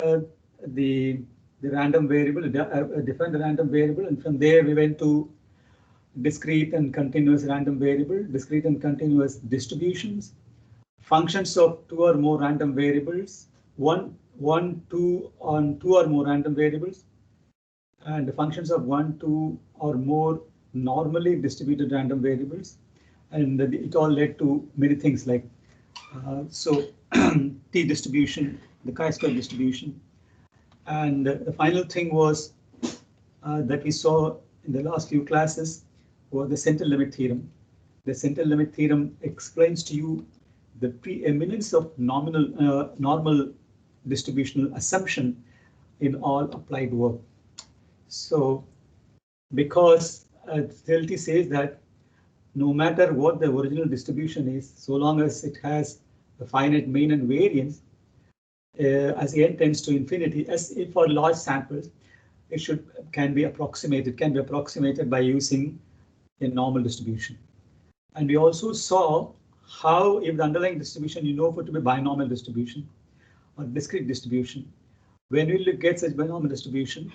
uh, the random variable, define the random variable, and from there we went to discrete and continuous random variable, discrete and continuous distributions, functions of two or more random variables, two on two or more random variables, and the functions of one, two, or more normally distributed random variables. And it all led to many things like t distribution, the chi-square distribution. And the final thing was that we saw in the last few classes was the center limit theorem. The center limit theorem explains to you the preeminence of normal distributional assumption in all applied work. So because CLT says that no matter what the original distribution is, so long as it has a finite mean and variance, as n tends to infinity, as if for large samples, it can be approximated by using a normal distribution. And we also saw how if the underlying distribution you know for to be binomial distribution or discrete distribution, when we get such binomial distribution,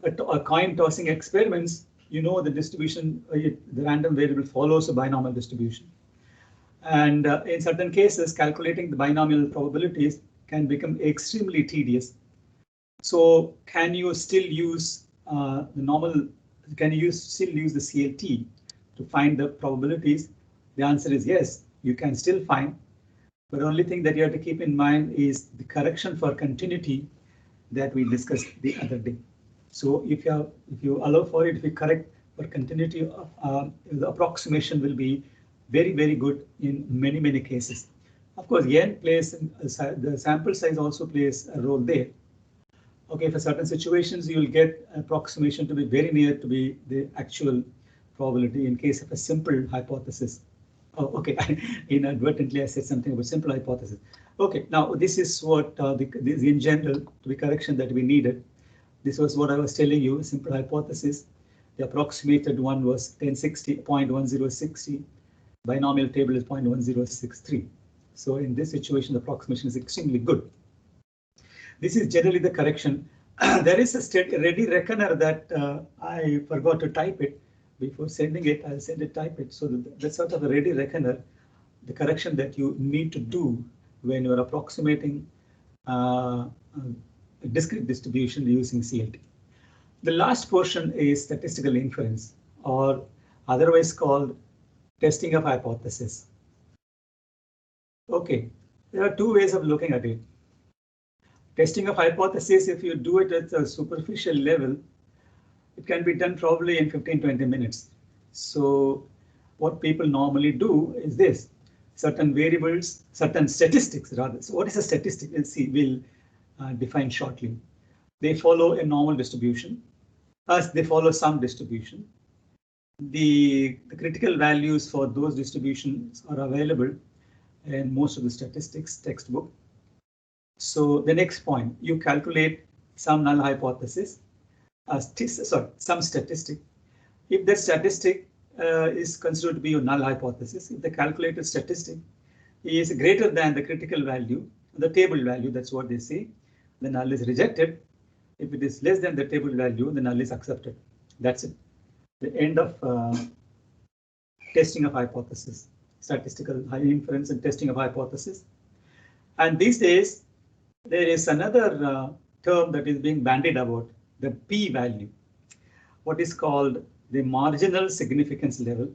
a coin tossing experiments, you know the distribution, the random variable follows a binomial distribution. And in certain cases, calculating the binomial probabilities can become extremely tedious. So can you still use the normal, can you still use the CLT to find the probabilities? The answer is yes, you can still find. But the only thing that you have to keep in mind is the correction for continuity that we discussed the other day. So if you allow for it, if you correct for continuity, the approximation will be very, very good in many, many cases. Of course, n plays, the sample size also plays a role there. Okay, for certain situations, you will get approximation to be very near to be the actual probability in case of a simple hypothesis. Oh, okay, inadvertently I said something about simple hypothesis. Okay, now this is what this in general to be correction that we needed. This was what I was telling you, simple hypothesis. The approximated one was 0.1060. Binomial table is 0.1063. So in this situation, the approximation is extremely good. This is generally the correction. There is a ready reckoner that I forgot to type it. Before sending it, I'll send it, type it. So that's sort of a ready reckoner, the correction that you need to do when you're approximating a discrete distribution using CLT. The last portion is statistical inference, or otherwise called testing of hypothesis. Okay, there are two ways of looking at it. Testing of hypothesis, if you do it at a superficial level, it can be done probably in 15-20 minutes. So what people normally do is this: certain variables, certain statistics rather. So what is a statistic? Let's see, we'll define shortly. They follow a normal distribution, as they follow some distribution. The critical values for those distributions are available in most of the statistics textbook. So the next point, you calculate some null hypothesis, some statistic. If the statistic is considered to be a null hypothesis, if the calculated statistic is greater than the critical value, the table value, that's what they say, the null is rejected. If it is less than the table value, the null is accepted. That's it. The end of testing of hypothesis, statistical inference and testing of hypothesis. And these days, there is another term that is being bandied about, the p-value, what is called the marginal significance level.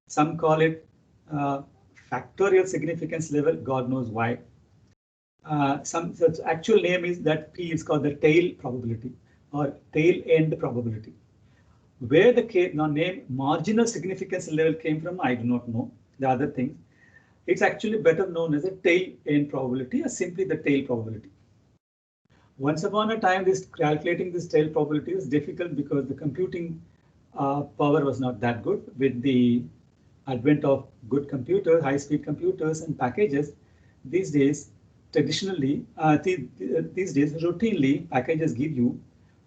Some call it factorial significance level, God knows why. The actual name is that p is called the tail probability or tail end probability. Where the name marginal significance level came from, I do not know. The other thing, it's actually better known as a tail end probability or simply the tail probability. Once upon a time, calculating this tail probability was difficult because the computing power was not that good. With the advent of good computers, high-speed computers and packages, these days, traditionally, routinely, packages give you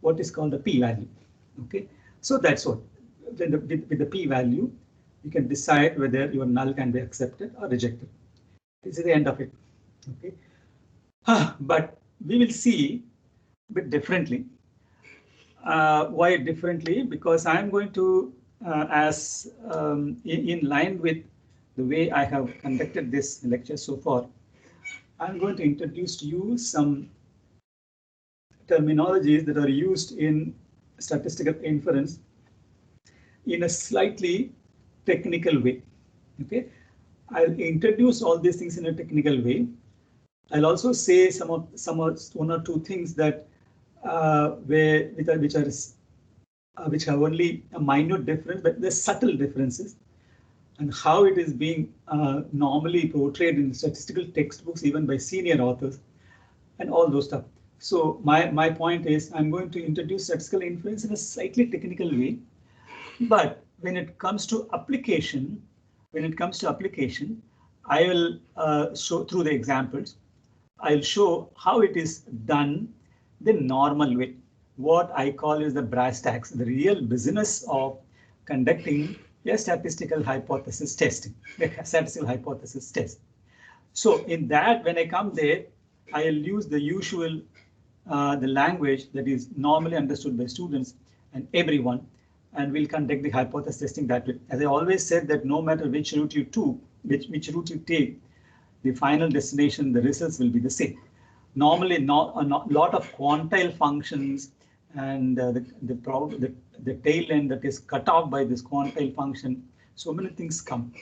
what is called the p-value. Okay, so that's what. With the p-value, you can decide whether your null can be accepted or rejected. This is the end of it. Okay, but we will see bit differently. Why differently? Because I'm going to, in line with the way I have conducted this lecture so far, I'm going to introduce to you some terminologies that are used in statistical inference in a slightly technical way. Okay, I'll introduce all these things in a technical way. I'll also say one or two things that which have only a minute difference, but there's subtle differences, and how it is being normally portrayed in statistical textbooks, even by senior authors, and all those stuff. So my point is, I'm going to introduce statistical inference in a slightly technical way, but when it comes to application, I will show through the examples. I'll show how it is done the normal way, what I call is the brass tacks, the real business of conducting a statistical hypothesis testing, a statistical hypothesis test. So in that, when I come there, I'll use the usual, the language that is normally understood by students and everyone, and we'll conduct the hypothesis testing that way. As I always said, that no matter which route you which route you take, the final destination, the results will be the same. Normally, a lot of quantile functions and the tail end that is cut off by this quantile function. So many things come.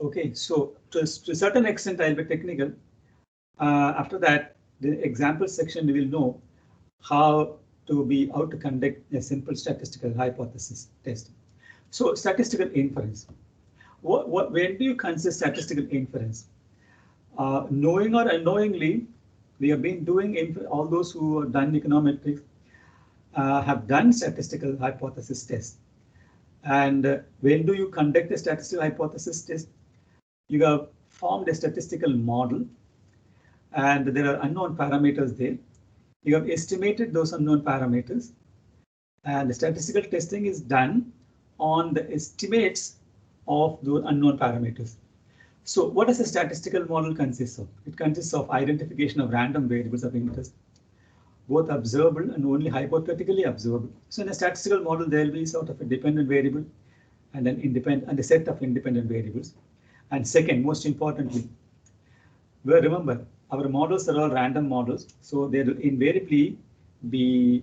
Okay, so to a certain extent, I'll be technical. After that, the example section, we will know how to conduct a simple statistical hypothesis test. So statistical inference. When do you consider statistical inference? Knowing or unknowingly, we have been doing, all those who have done econometrics have done statistical hypothesis tests. And when do you conduct a statistical hypothesis test? You have formed a statistical model, and there are unknown parameters there. You have estimated those unknown parameters, and the statistical testing is done on the estimates of those unknown parameters. So what does a statistical model consist of? It consists of identification of random variables of interest, both observable and only hypothetically observable. So in a statistical model, there will be sort of a dependent variable and a set of independent variables. And second, most importantly, well, remember, our models are all random models, so there will invariably be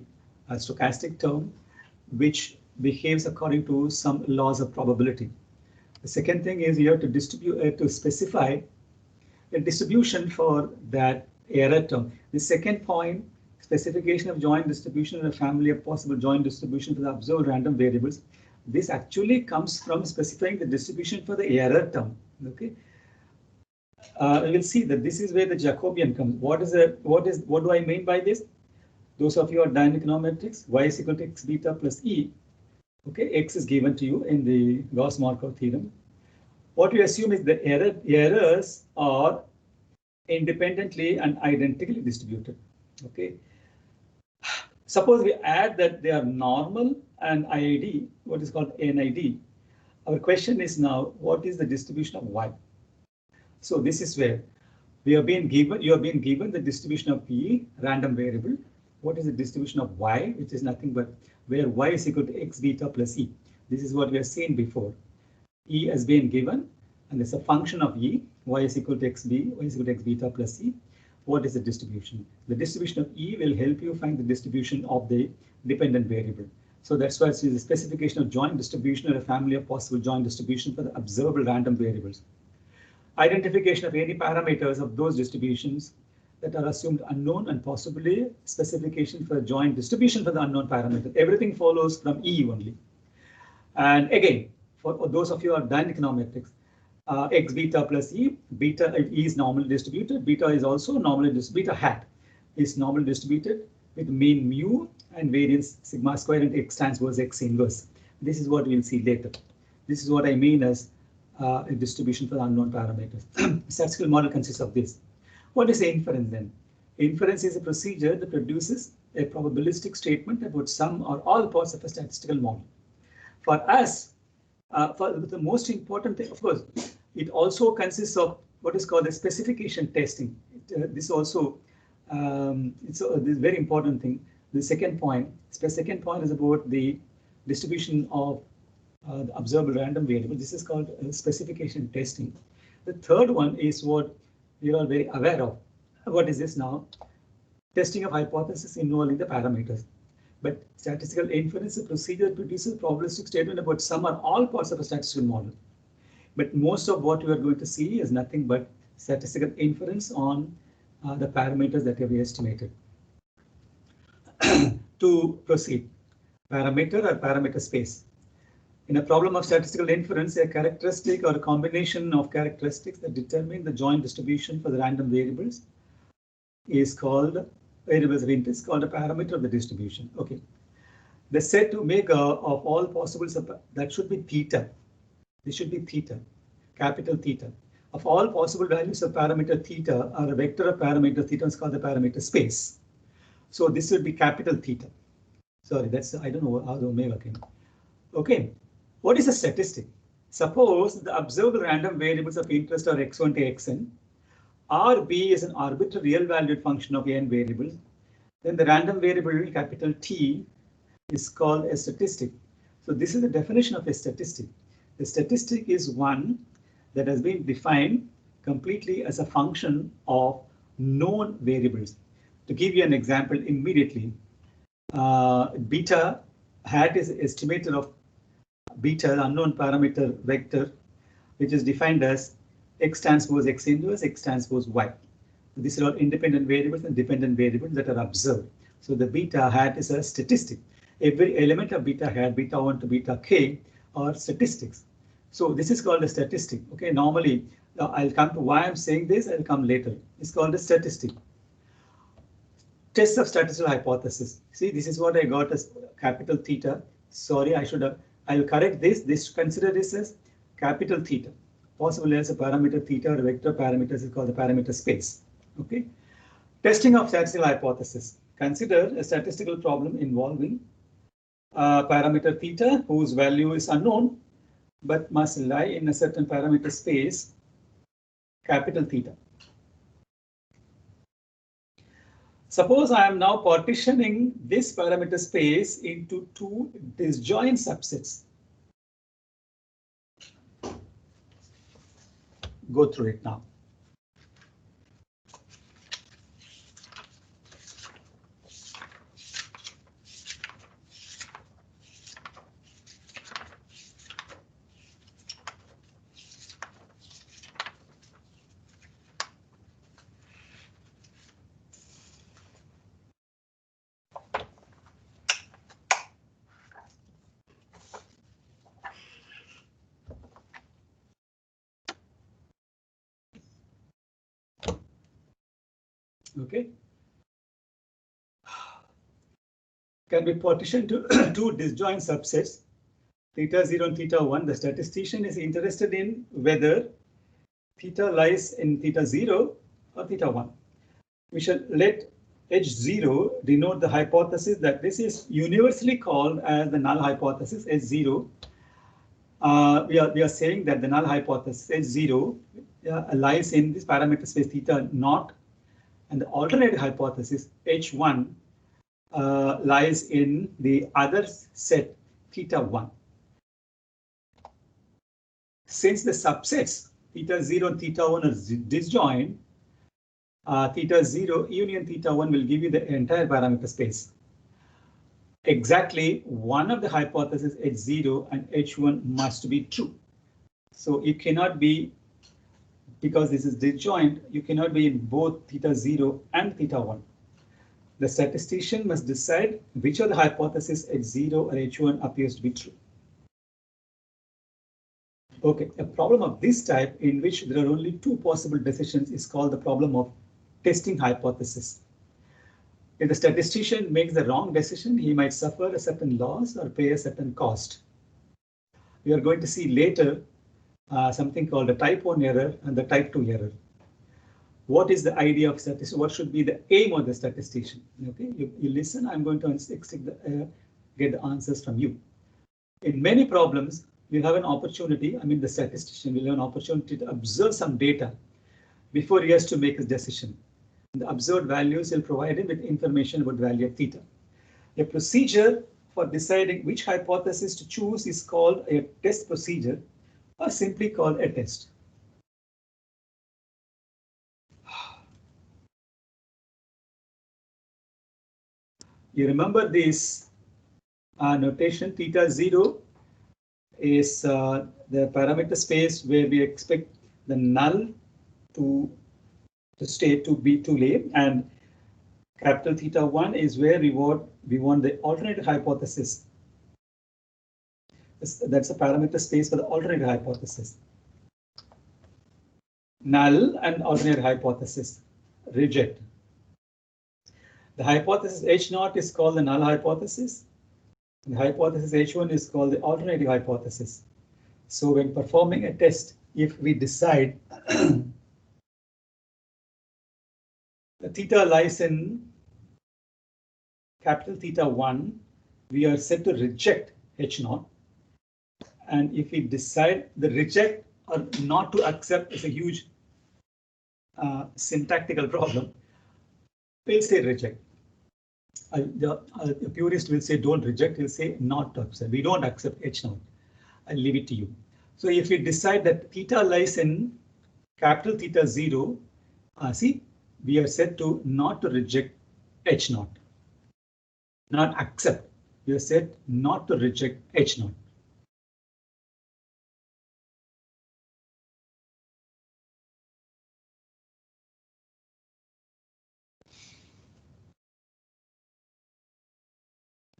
a stochastic term which behaves according to some laws of probability. The second thing is you have to specify a distribution for that error term. The second point, specification of joint distribution in a family of possible joint distribution for the observed random variables. This actually comes from specifying the distribution for the error term. Okay. We'll see that this is where the Jacobian comes. What do I mean by this? Those of you who are done econometrics, y is equal to x beta plus e. Okay, x is given to you in the Gauss-Markov theorem. What we assume is the errors are independently and identically distributed. Okay. Suppose we add that they are normal and IID, what is called NID. Our question is now, what is the distribution of y? So this is where you have been given the distribution of P, random variable. What is the distribution of y, which is nothing but where y is equal to x beta plus e. This is what we have seen before. E has been given, and it's a function of e. Y is equal to x beta plus e. What is the distribution? The distribution of e will help you find the distribution of the dependent variable. So that's why it's the specification of joint distribution or a family of possible joint distribution for the observable random variables. Identification of any parameters of those distributions that are assumed unknown, and possibly specification for a joint distribution for the unknown parameter. Everything follows from E only. And again, for those of you who have done econometrics, x beta plus e, beta e is normally distributed, beta is also normally distributed, beta hat is normally distributed with mean mu and variance sigma square and x transpose x inverse. This is what we'll see later. This is what I mean as a distribution for unknown parameters. Statistical model consists of this. What is inference then? Inference is a procedure that produces a probabilistic statement about some or all parts of a statistical model. For us, for the most important thing, of course, it also consists of what is called a specification testing. This also, it's a very important thing. The second point is about the distribution of the observable random variable. This is called specification testing. The third one is what we are very aware of. What is this now? Testing of hypothesis involving the parameters. But statistical inference is a procedure that produces a probabilistic statement about some or all parts of a statistical model. But most of what you are going to see is nothing but statistical inference on the parameters that have been estimated. To proceed, parameter or parameter space. In a problem of statistical inference, a characteristic or a combination of characteristics that determine the joint distribution for the random variables is called variables of interest, called a parameter of the distribution. Okay, the set omega of all possible that should be theta. This should be theta, capital theta. Of all possible values of parameter theta or a vector of parameter theta is called the parameter space. So this would be capital theta. Sorry, that's I don't know how the omega came. Okay, what is a statistic? Suppose the observable random variables of interest are x1 to xn. Rb is an arbitrary real valued function of n variables. Then the random variable capital T is called a statistic. So this is the definition of a statistic. The statistic is one that has been defined completely as a function of known variables. To give you an example immediately, beta hat is estimated of beta, the unknown parameter vector, which is defined as x transpose x inverse, x transpose y. These are all independent variables and dependent variables that are observed. So the beta hat is a statistic. Every element of beta hat, beta 1 to beta k, are statistics. So this is called a statistic. Okay, normally I'll come to why I'm saying this. I'll come later. It's called a statistic. Test of statistical hypothesis. See, this is what I got as capital theta. Sorry, I'll correct this. Consider this as capital theta. Possibly as a parameter theta or a vector parameters is called the parameter space. Okay. Testing of statistical hypothesis. Consider a statistical problem involving parameter theta whose value is unknown but must lie in a certain parameter space, capital theta. Suppose I am now partitioning this parameter space into two disjoint subsets. Go through it now. Okay, can be partitioned to two disjoint subsets, theta 0 and theta 1. The statistician is interested in whether theta lies in theta 0 or theta 1. We shall let H0 denote the hypothesis that this is universally called as the null hypothesis, H0. We are saying that the null hypothesis H0 lies in this parameter space theta naught. And the alternate hypothesis H1 lies in the other set theta 1. Since the subsets theta 0 and theta 1 are disjoint, theta 0 union theta 1 will give you the entire parameter space. Exactly one of the hypotheses H0 and H1 must be true. So you cannot be, because this is disjoint, you cannot be in both theta 0 and theta 1. The statistician must decide which of the hypotheses H0 or H1 appears to be true. Okay, a problem of this type in which there are only two possible decisions is called the problem of testing hypothesis. If the statistician makes the wrong decision, he might suffer a certain loss or pay a certain cost. We are going to see later something called a type 1 error and the type 2 error. What is the idea of statistics? What should be the aim of the statistician? Okay, you listen. I'm going to get the answers from you. In many problems, you'll have an opportunity. I mean, the statistician will have an opportunity to observe some data before he has to make his decision. The observed values will provide him with information about the value of theta. A procedure for deciding which hypothesis to choose is called a test procedure, or simply called a test. You remember this notation, theta 0 is the parameter space where we expect the null to be to lay, and capital theta 1 is where we want the alternative hypothesis. That's a parameter space for the alternative hypothesis. Null and alternate hypothesis. Reject. The hypothesis H0 is called the null hypothesis. The hypothesis H1 is called the alternative hypothesis. So when performing a test, if we decide the theta lies in capital theta 1, we are set to reject H0. And if we decide the reject or not to accept is a huge syntactical problem, we'll say reject. The purist will say don't reject, he'll say not to accept. We don't accept H0. I'll leave it to you. So if we decide that theta lies in capital theta 0, see, we are set to not to reject H0. Not accept. We are set not to reject H0.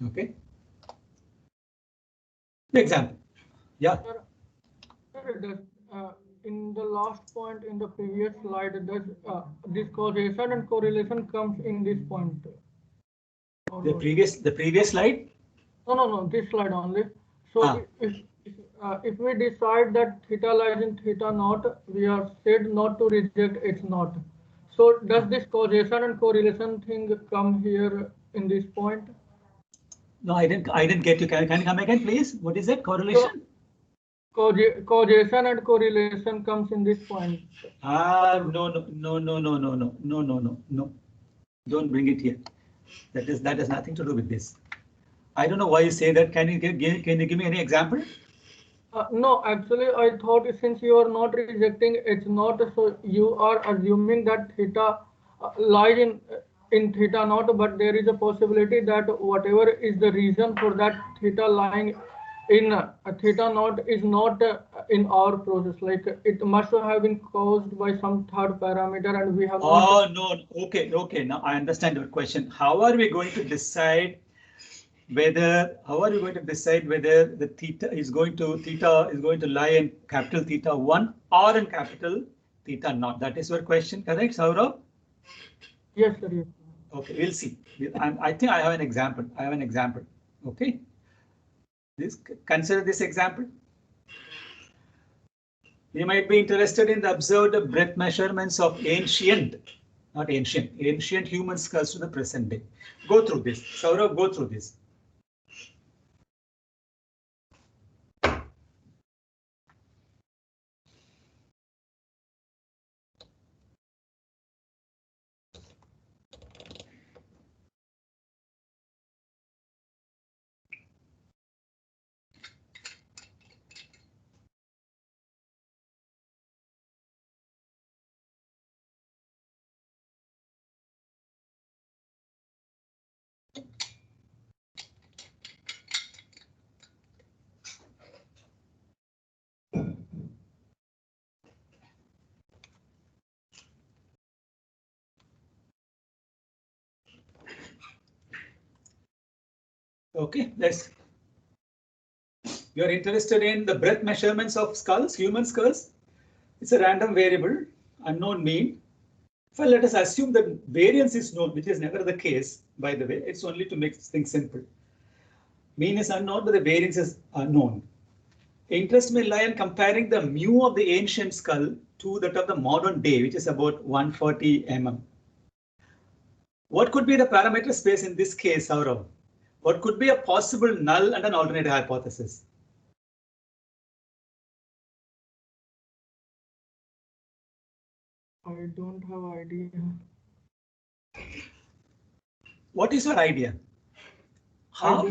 Okay. The example. Yeah. Sir, in the last point in the previous slide, does this causation and correlation comes in this point? The previous slide? No, this slide only. So if we decide that theta lies in theta naught, we are said not to reject H naught. So does this causation and correlation thing come here in this point? No, I didn't get you. Can you come again, please? What is it? Correlation? Causation and correlation comes in this point. No. Don't bring it here. That has nothing to do with this. I don't know why you say that. Can you give me any example? No, actually, I thought since you are not rejecting H naught, so you are assuming that theta lies in theta naught, but there is a possibility that whatever is the reason for that theta lying in theta naught is not in our process. Like it must have been caused by some third parameter, and we have. Oh no. Okay. Now I understand your question. How are we going to decide whether the theta is going to lie in capital theta 1 or in capital theta naught? That is your question, correct, Saurabh? Yes, sir. Yes. Okay, we'll see. I think I have an example. Okay. Consider this example. You might be interested in the observed breadth measurements of ancient human skulls to the present day. Go through this. Saurabh, go through this. Okay, you're interested in the breadth measurements of skulls, human skulls. It's a random variable, unknown mean. Well, let us assume that variance is known, which is never the case, by the way. It's only to make things simple. Mean is unknown, but the variance is unknown. Interest may lie in comparing the mu of the ancient skull to that of the modern day, which is about 140 mm. What could be the parameter space in this case, Saurabh? What could be a possible null and an alternate hypothesis? I don't have idea. What is your idea? How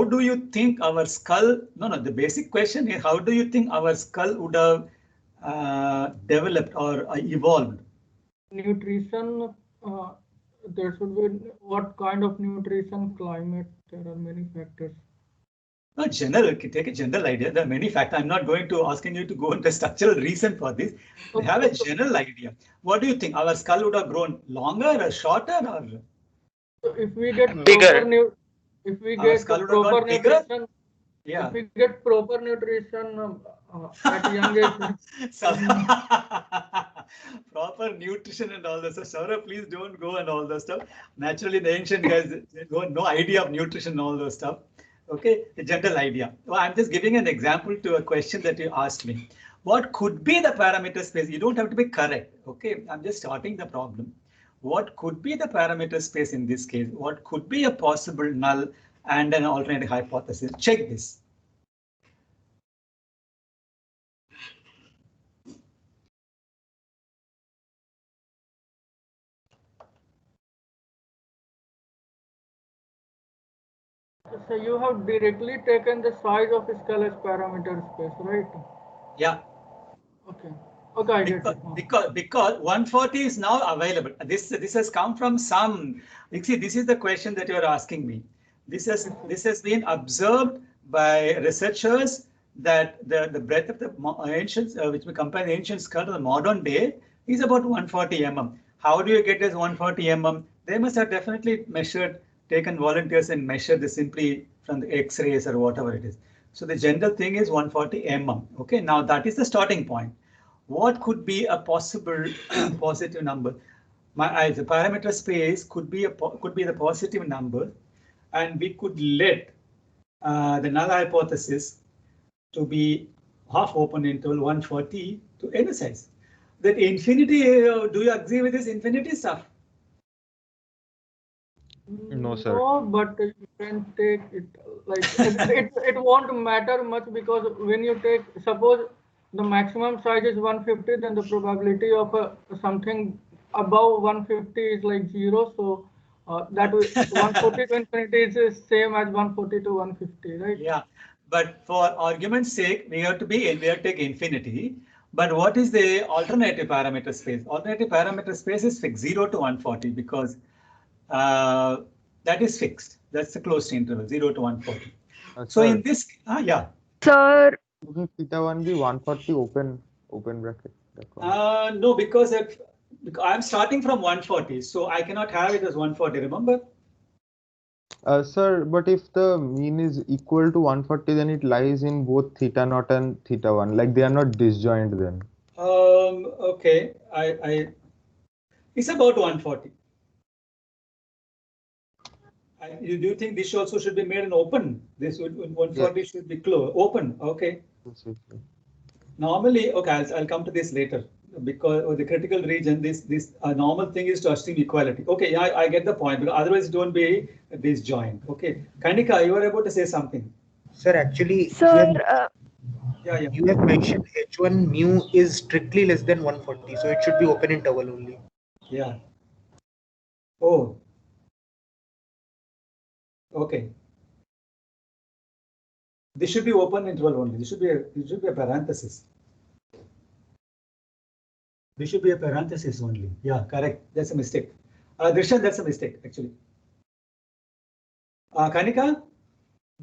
do you think our skull? No. The basic question is, how do you think our skull would have developed or evolved? Nutrition. There should be what kind of nutrition, climate. There are many factors. No, general. Take a general idea. There are many factors. I'm not going to asking you to go into structural reason for this. We have a general idea. What do you think? Our skull would have grown longer or shorter, or So if we get Bigger. if we our get skull would have proper got bigger? nutrition, Yeah. if we get proper nutrition at young age. So, proper nutrition and all this. So, Saurabh, please don't go and all those stuff. Naturally, the ancient guys no idea of nutrition and all those stuff. Okay, a general idea. Well, I'm just giving an example to a question that you asked me. What could be the parameter space? You don't have to be correct. Okay, I'm just starting the problem. What could be the parameter space in this case? What could be a possible null and an alternative hypothesis? Check this. So you have directly taken the size of skull as parameter space, right? Yeah. Okay. Okay, I get it. Because 140 is now available. This has come from some. You see, this is the question that you are asking me. This has been observed by researchers that the breadth of the ancient, which we compare the ancient skull to the modern day, is about 140 mm. How do you get this 140 mm? They must have definitely taken volunteers and measured this simply from the X-rays or whatever it is. So the general thing is 140 mm. Okay, now that is the starting point. What could be a possible positive number? The parameter space could be the positive number, and we could let the null hypothesis to be half open interval 140 to any size. That infinity, do you agree with this infinity stuff? No, sir. No, but you can take it like it won't matter much, because when you take, suppose the maximum size is 150, then the probability of something above 150 is like 0. So that 140 to infinity is same as 140 to 150, right? Yeah, but for argument's sake, we have to take infinity. But what is the alternative parameter space? Alternative parameter space is fixed 0 to 140 because that is fixed. That's the closed interval 0 to 140. So in this, yeah. Sir, theta 1 be 140 open bracket. No, because I'm starting from 140, so I cannot have it as 140. Remember? Sir, but if the mean is equal to 140, then it lies in both theta naught and theta 1. Like they are not disjoint then. Okay, it's about 140. Do you think this also should be made an open? This 140 should be closed, open. Okay. Normally, okay, I'll come to this later, because the critical region, this normal thing is to assume equality. Okay, yeah, I get the point, because otherwise don't be disjoint. Okay, Kanika, you were about to say something. Sir, actually, Sir, you have mentioned H1 mu is strictly less than 140, so it should be open interval only. Yeah. Oh. Okay. This should be open interval only. This should be a parenthesis. This should be a parenthesis only. Yeah, correct. That's a mistake. Drishan, that's a mistake actually. Kanika?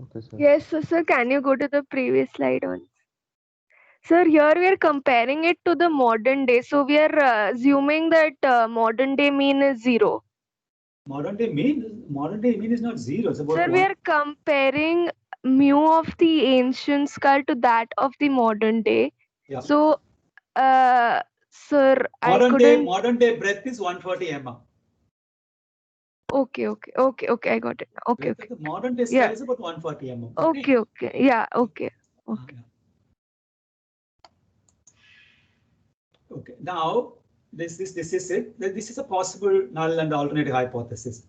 Okay, sir. yes, sir, can you go to the previous slide on? Sir, here we are comparing it to the modern day. So we are assuming that modern day mean is 0. Modern day mean is not 0. It's about Sir, we are comparing mu of the ancient skull to that of the modern day. Yeah. So, sir, modern day breadth is 140 mm. Okay, I got it now. Okay. The modern day skull is about 140 mm. Okay. Yeah, okay. Okay. Now this is it. This is a possible null and alternative hypothesis.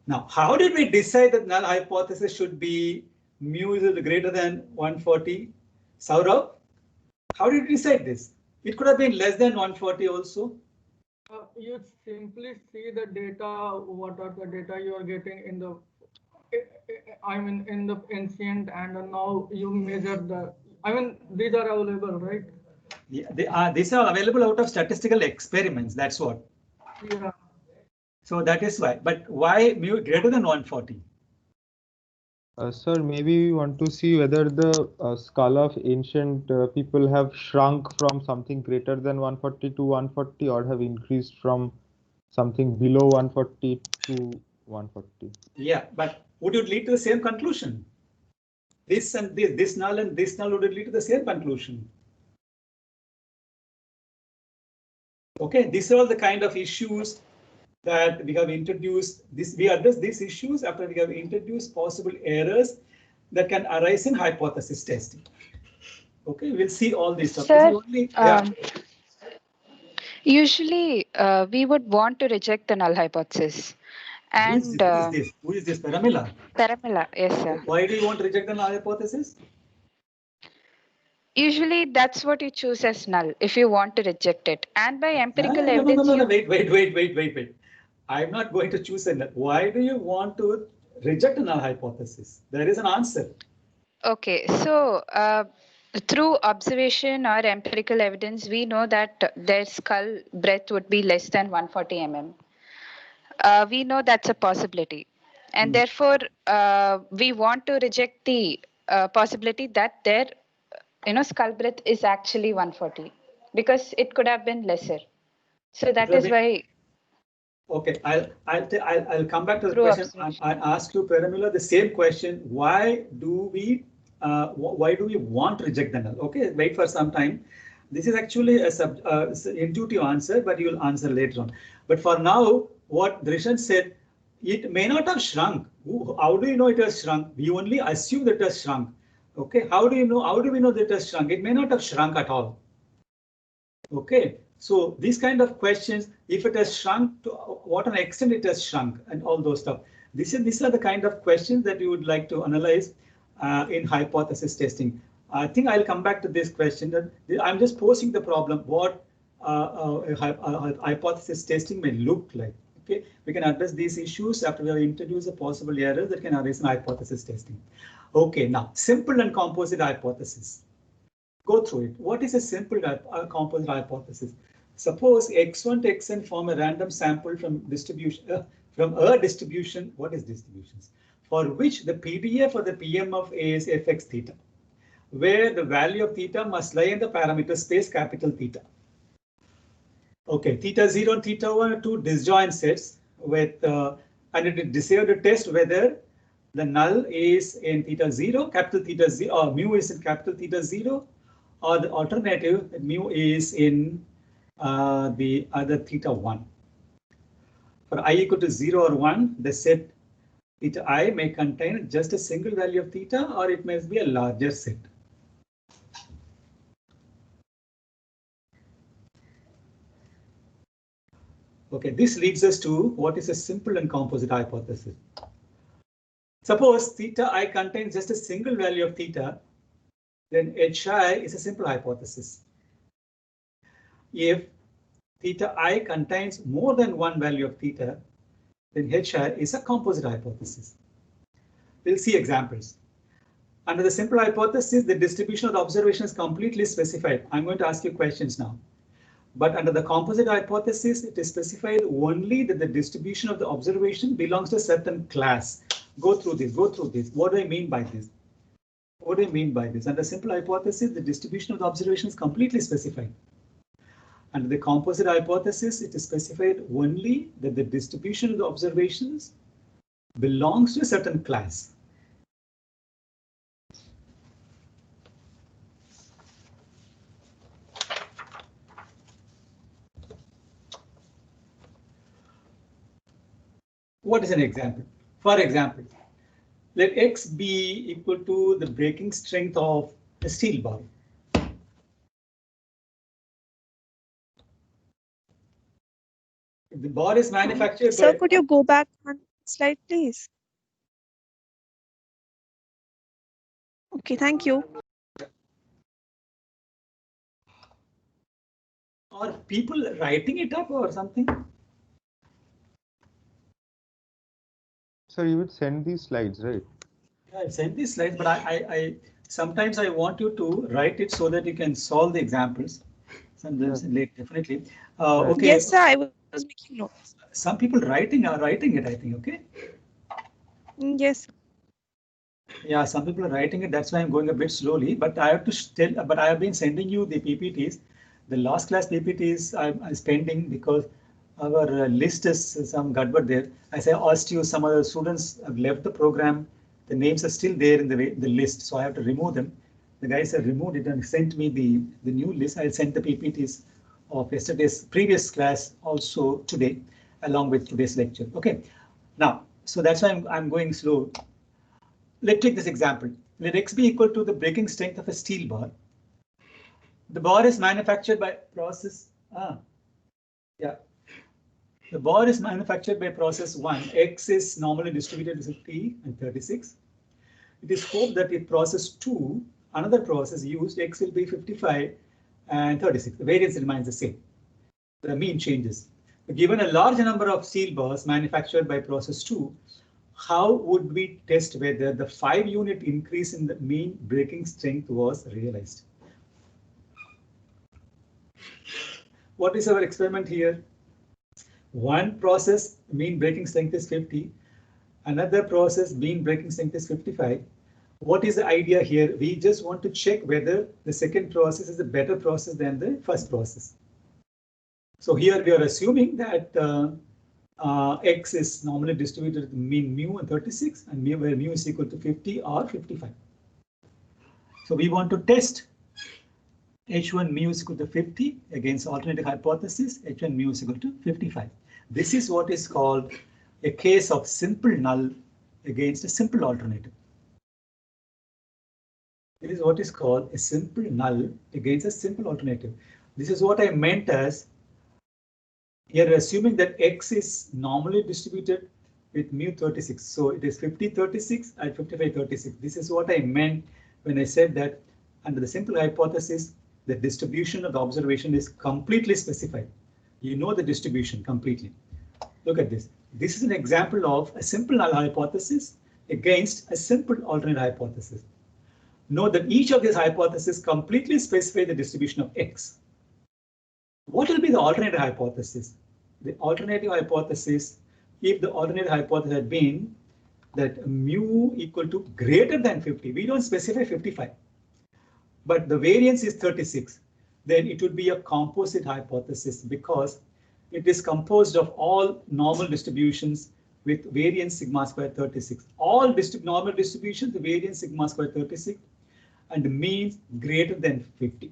Now, how did we decide that null hypothesis should be mu is greater than 140? Saurabh, how did you decide this? It could have been less than 140 also. You simply see the data. What are the data you are getting in the I mean, in the ancient, and now you measure the, I mean, these are available, right? Yeah, these are available out of statistical experiments. That's what. Yeah. So that is why. But why mu greater than 140? Sir, maybe we want to see whether the scala of ancient people have shrunk from something greater than 140 to 140 or have increased from something below 140 to 140. Yeah, but would it lead to the same conclusion? This and this null and this null would lead to the same conclusion. Okay, these are all the kind of issues that we have introduced. We address these issues after we have introduced possible errors that can arise in hypothesis testing. Okay, we'll see all these stuff. Sir, Only, yeah. Usually we would want to reject the null hypothesis. And Who is this? Paramila? Paramila, yes, sir. Why do you want to reject the null hypothesis? Usually that's what you choose as null if you want to reject it. And by empirical evidence. No, wait. I'm not going to choose a null. Why do you want to reject a null hypothesis? There is an answer. Okay, so through observation or empirical evidence, we know that their skull breadth would be less than 140 mm. We know that's a possibility. And therefore, we want to reject the possibility that their skull breadth is actually 140 because it could have been lesser. So that is why. Okay, I'll come back to the question. I ask you, Paramila, the same question. Why do we want to reject the null? Okay, wait for some time. This is actually a intuitive answer, but you will answer later on. But for now, what Drishan said, it may not have shrunk. How do you know it has shrunk? We only assume that it has shrunk. Okay, how do you know? How do we know that it has shrunk? It may not have shrunk at all. Okay, so these kind of questions, if it has shrunk, to what an extent it has shrunk, and all those stuff. These are the kind of questions that you would like to analyze in hypothesis testing. I think I'll come back to this question. That I'm just posing the problem what hypothesis testing may look like. Okay, we can address these issues after we have introduced a possible error that can arise in hypothesis testing. Okay, now simple and composite hypothesis. Go through it. What is a simple composite hypothesis? Suppose x1 to xn form a random sample from distribution from a distribution. What is distributions? For which the PDF or the PM of A is fx theta, where the value of theta must lie in the parameter space capital theta. Okay, theta 0 and theta 1 are two disjoint sets with and it is decided to test whether the null is in theta 0, capital theta 0, or mu is in capital theta 0, or the alternative mu is in the other theta 1. For I equal to 0 or 1, the set theta I may contain just a single value of theta, or it may be a larger set. Okay, this leads us to what is a simple and composite hypothesis. Suppose theta I contains just a single value of theta, then HI is a simple hypothesis. If theta I contains more than one value of theta, then HI is a composite hypothesis. We'll see examples. Under the simple hypothesis, the distribution of the observation is completely specified. I'm going to ask you questions now. But under the composite hypothesis, it is specified only that the distribution of the observation belongs to a certain class. Go through this. What do I mean by this? What do I mean by this? Under simple hypothesis, the distribution of the observation is completely specified. Under the composite hypothesis, it is specified only that the distribution of the observations belongs to a certain class. What is an example? For example, let X be equal to the breaking strength of a steel bar. If the bar is manufactured Sir, by... could you go back one slide, please? Okay, thank you. Or people writing it up or something? Sir, you would send these slides, right? Yeah, I've sent these slides, but I sometimes I want you to write it so that you can solve the examples. Sometimes late, definitely. Okay. Yes, sir, I was making notes. Some people are writing it, I think. Okay. Yes. Yeah, some people are writing it. That's why I'm going a bit slowly. But I have to tell. But I have been sending you the PPTs. The last class PPTs I'm spending because our list is some gadbad there. As I asked you, some other students have left the program. The names are still there in the list, so I have to remove them. The guys have removed it and sent me the new list. I'll send the PPTs of yesterday's previous class also today, along with today's lecture. Okay. Now, so that's why I'm going slow. Let's take this example. Let X be equal to the breaking strength of a steel bar. The bar is manufactured by process. The bar is manufactured by process 1. X is normally distributed as T and 36. It is hoped that if process 2, another process used, X will be 55 and 36. The variance remains the same. The mean changes. Given a large number of steel bars manufactured by process 2, how would we test whether the 5-unit increase in the mean breaking strength was realized? What is our experiment here? One process mean breaking strength is 50. Another process mean breaking strength is 55. What is the idea here? We just want to check whether the second process is a better process than the first process. So here we are assuming that X is normally distributed with mean mu and 36 and where mu is equal to 50 or 55. So we want to test H1 mu is equal to 50 against alternative hypothesis, H1 mu is equal to 55. This is what is called a case of simple null against a simple alternative. It is what is called a simple null against a simple alternative. This is what I meant as here assuming that X is normally distributed with mu 36. So it is 50 36 and 55 36. This is what I meant when I said that under the simple hypothesis, the distribution of the observation is completely specified. You know the distribution completely. Look at this. This is an example of a simple null hypothesis against a simple alternate hypothesis. Note that each of these hypotheses completely specify the distribution of X. What will be the alternative hypothesis? The alternative hypothesis, if the alternative hypothesis had been that mu equal to greater than 50, we don't specify 55, but the variance is 36, then it would be a composite hypothesis because it is composed of all normal distributions with variance sigma square 36. All normal distributions, the variance sigma square 36 and the means greater than 50.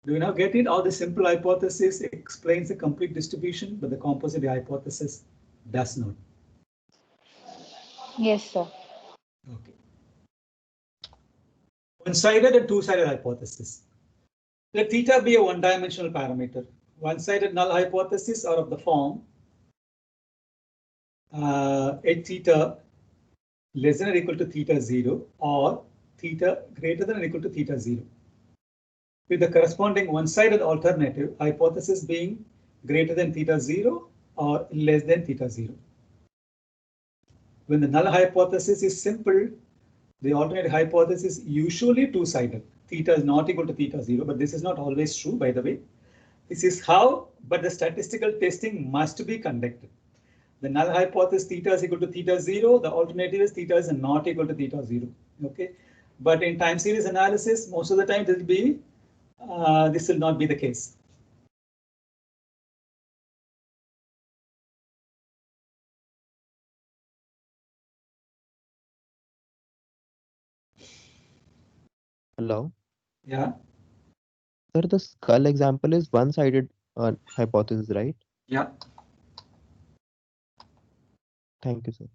Do you now get it? How the simple hypothesis explains the complete distribution, but the composite hypothesis does not. Yes, sir. Okay. One-sided and two-sided hypothesis. Let theta be a one-dimensional parameter. One-sided null hypothesis are of the form h theta less than or equal to theta 0 or theta greater than or equal to theta 0. With the corresponding one-sided alternative hypothesis being greater than theta 0 or less than theta 0. When the null hypothesis is simple, the alternative hypothesis is usually two-sided. Theta is not equal to theta 0, but this is not always true, by the way. This is how, but the statistical testing must be conducted. The null hypothesis theta is equal to theta 0, the alternative is theta is not equal to theta 0. Okay, but in time series analysis, most of the time this will be this will not be the case. Hello. Yeah. Sir, the skull example is one-sided hypothesis, right? Yeah. Thank you, sir.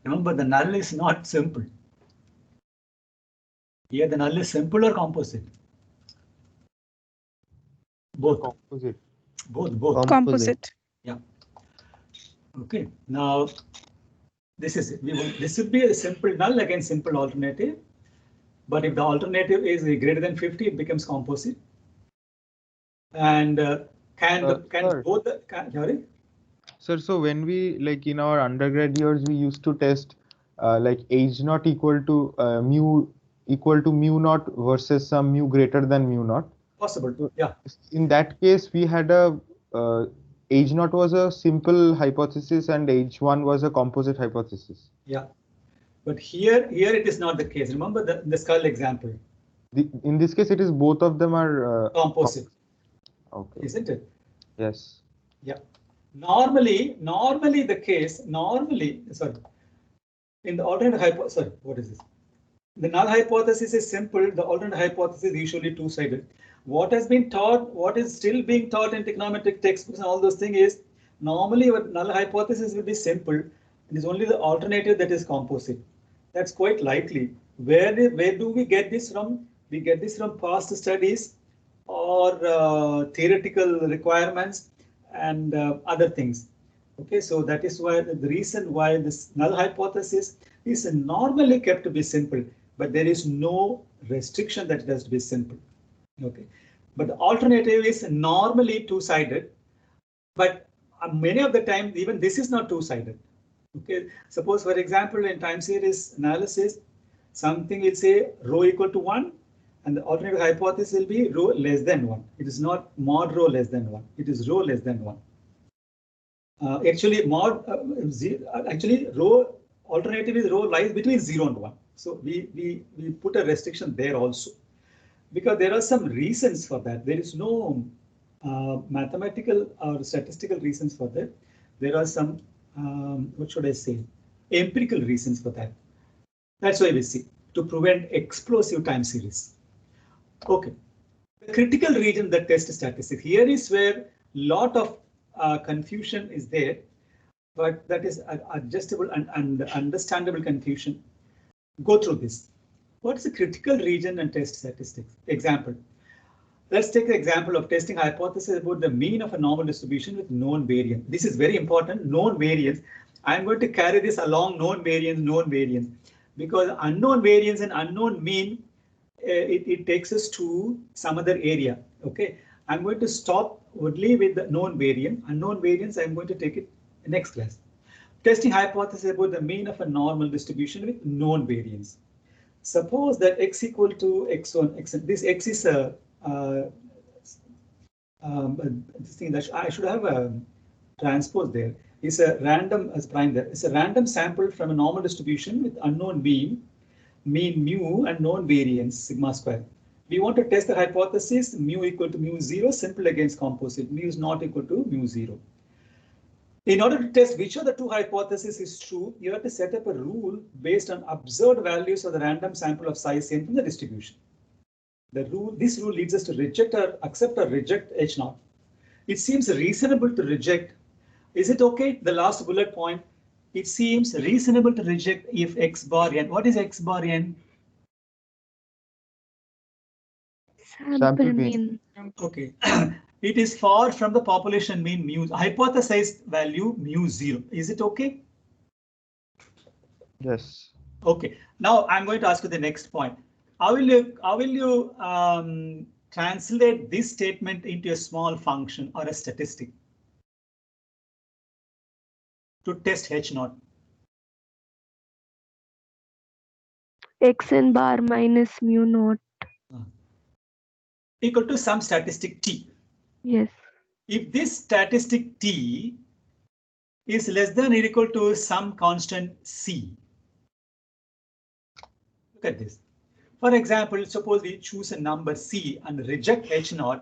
Remember, the null is not simple. Here, the null is simple or composite? Both. Composite. Both. Composite. Yeah. Okay. Now, this is it. This would be a simple null against simple alternative. But if the alternative is greater than 50, it becomes composite. And can Sir. both the sorry? Sir, so when we like in our undergrad years, we used to test like H naught equal to mu naught versus some mu greater than mu naught. Possible, So yeah. in that case, we had a H naught was a simple hypothesis and H1 was a composite hypothesis. Yeah, but here it is not the case. Remember the skull example. In this case, it is both of them are Composite. Okay. Isn't it? Yes. Yeah. Normally the case, sorry, in the alternate hypothesis, sorry, what is this? The null hypothesis is simple. The alternate hypothesis is usually two-sided. What has been taught, what is still being taught in trigonometric textbooks and all those things is normally our null hypothesis will be simple. It is only the alternative that is composite. That's quite likely. Where do we get this from? We get this from past studies or theoretical requirements and other things. Okay, so that is why the reason why this null hypothesis is normally kept to be simple, but there is no restriction that it has to be simple. Okay, but the alternative is normally two-sided, but many of the time even this is not two-sided. Okay, suppose for example in time series analysis, something will say rho equal to 1. And the alternative hypothesis will be rho less than 1. It is not mod rho less than 1. It is rho less than 1. Actually, rho alternative is rho lies between 0 and 1. So we put a restriction there also, because there are some reasons for that. There is no mathematical or statistical reasons for that. There are some what should I say, empirical reasons for that. That's why we see to prevent explosive time series. Okay, the critical region that test statistics. Here is where lot of confusion is there, but that is adjustable and understandable confusion. Go through this. What is the critical region and test statistics? Example. Let's take the example of testing hypothesis about the mean of a normal distribution with known variance. This is very important, known variance. I'm going to carry this along, known variance, because unknown variance and unknown mean, it takes us to some other area. Okay, I'm going to stop only with the known variance. Unknown variance, I'm going to take it next class. Testing hypothesis about the mean of a normal distribution with known variance. Suppose that x equal to x1, xn. This x is a this thing that I should have a transpose there. It's a random as prime there. It's a random sample from a normal distribution with unknown mean mu and known variance sigma square. We want to test the hypothesis mu equal to mu 0, simple against composite. Mu is not equal to mu 0. In order to test which of the two hypotheses is true, you have to set up a rule based on observed values of the random sample of size n from the distribution. This rule leads us to reject or accept or reject H0. It seems reasonable to reject. Is it okay? The last bullet point. It seems reasonable to reject if x bar n. What is x bar n? Sample mean. Okay. It is far from the population mean mu. Hypothesized value mu 0. Is it okay? Yes. Okay. Now I'm going to ask you the next point. How will you translate this statement into a small function or a statistic to test H0? Xn bar minus mu naught. Equal to some statistic t. Yes. If this statistic t is less than or equal to some constant c. Look at this. For example, suppose we choose a number c and reject H0.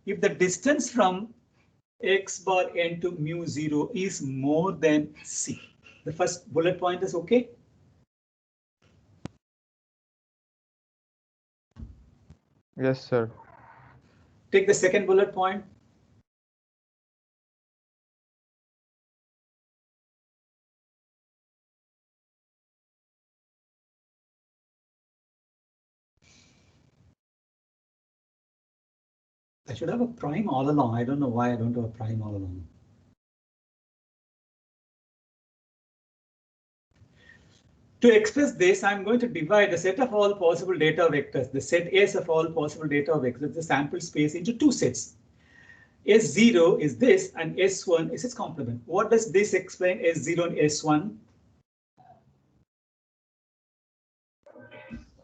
If the distance from x bar n to mu 0 is more than c. The first bullet point is okay. Yes, sir. Take the second bullet point. I should have a prime all along. I don't know why I don't have a prime all along. To express this, I'm going to divide the set of all possible data vectors, the set S of all possible data vectors, the sample space, into two sets. S0 is this and S1 is its complement. What does this explain S0 and S1?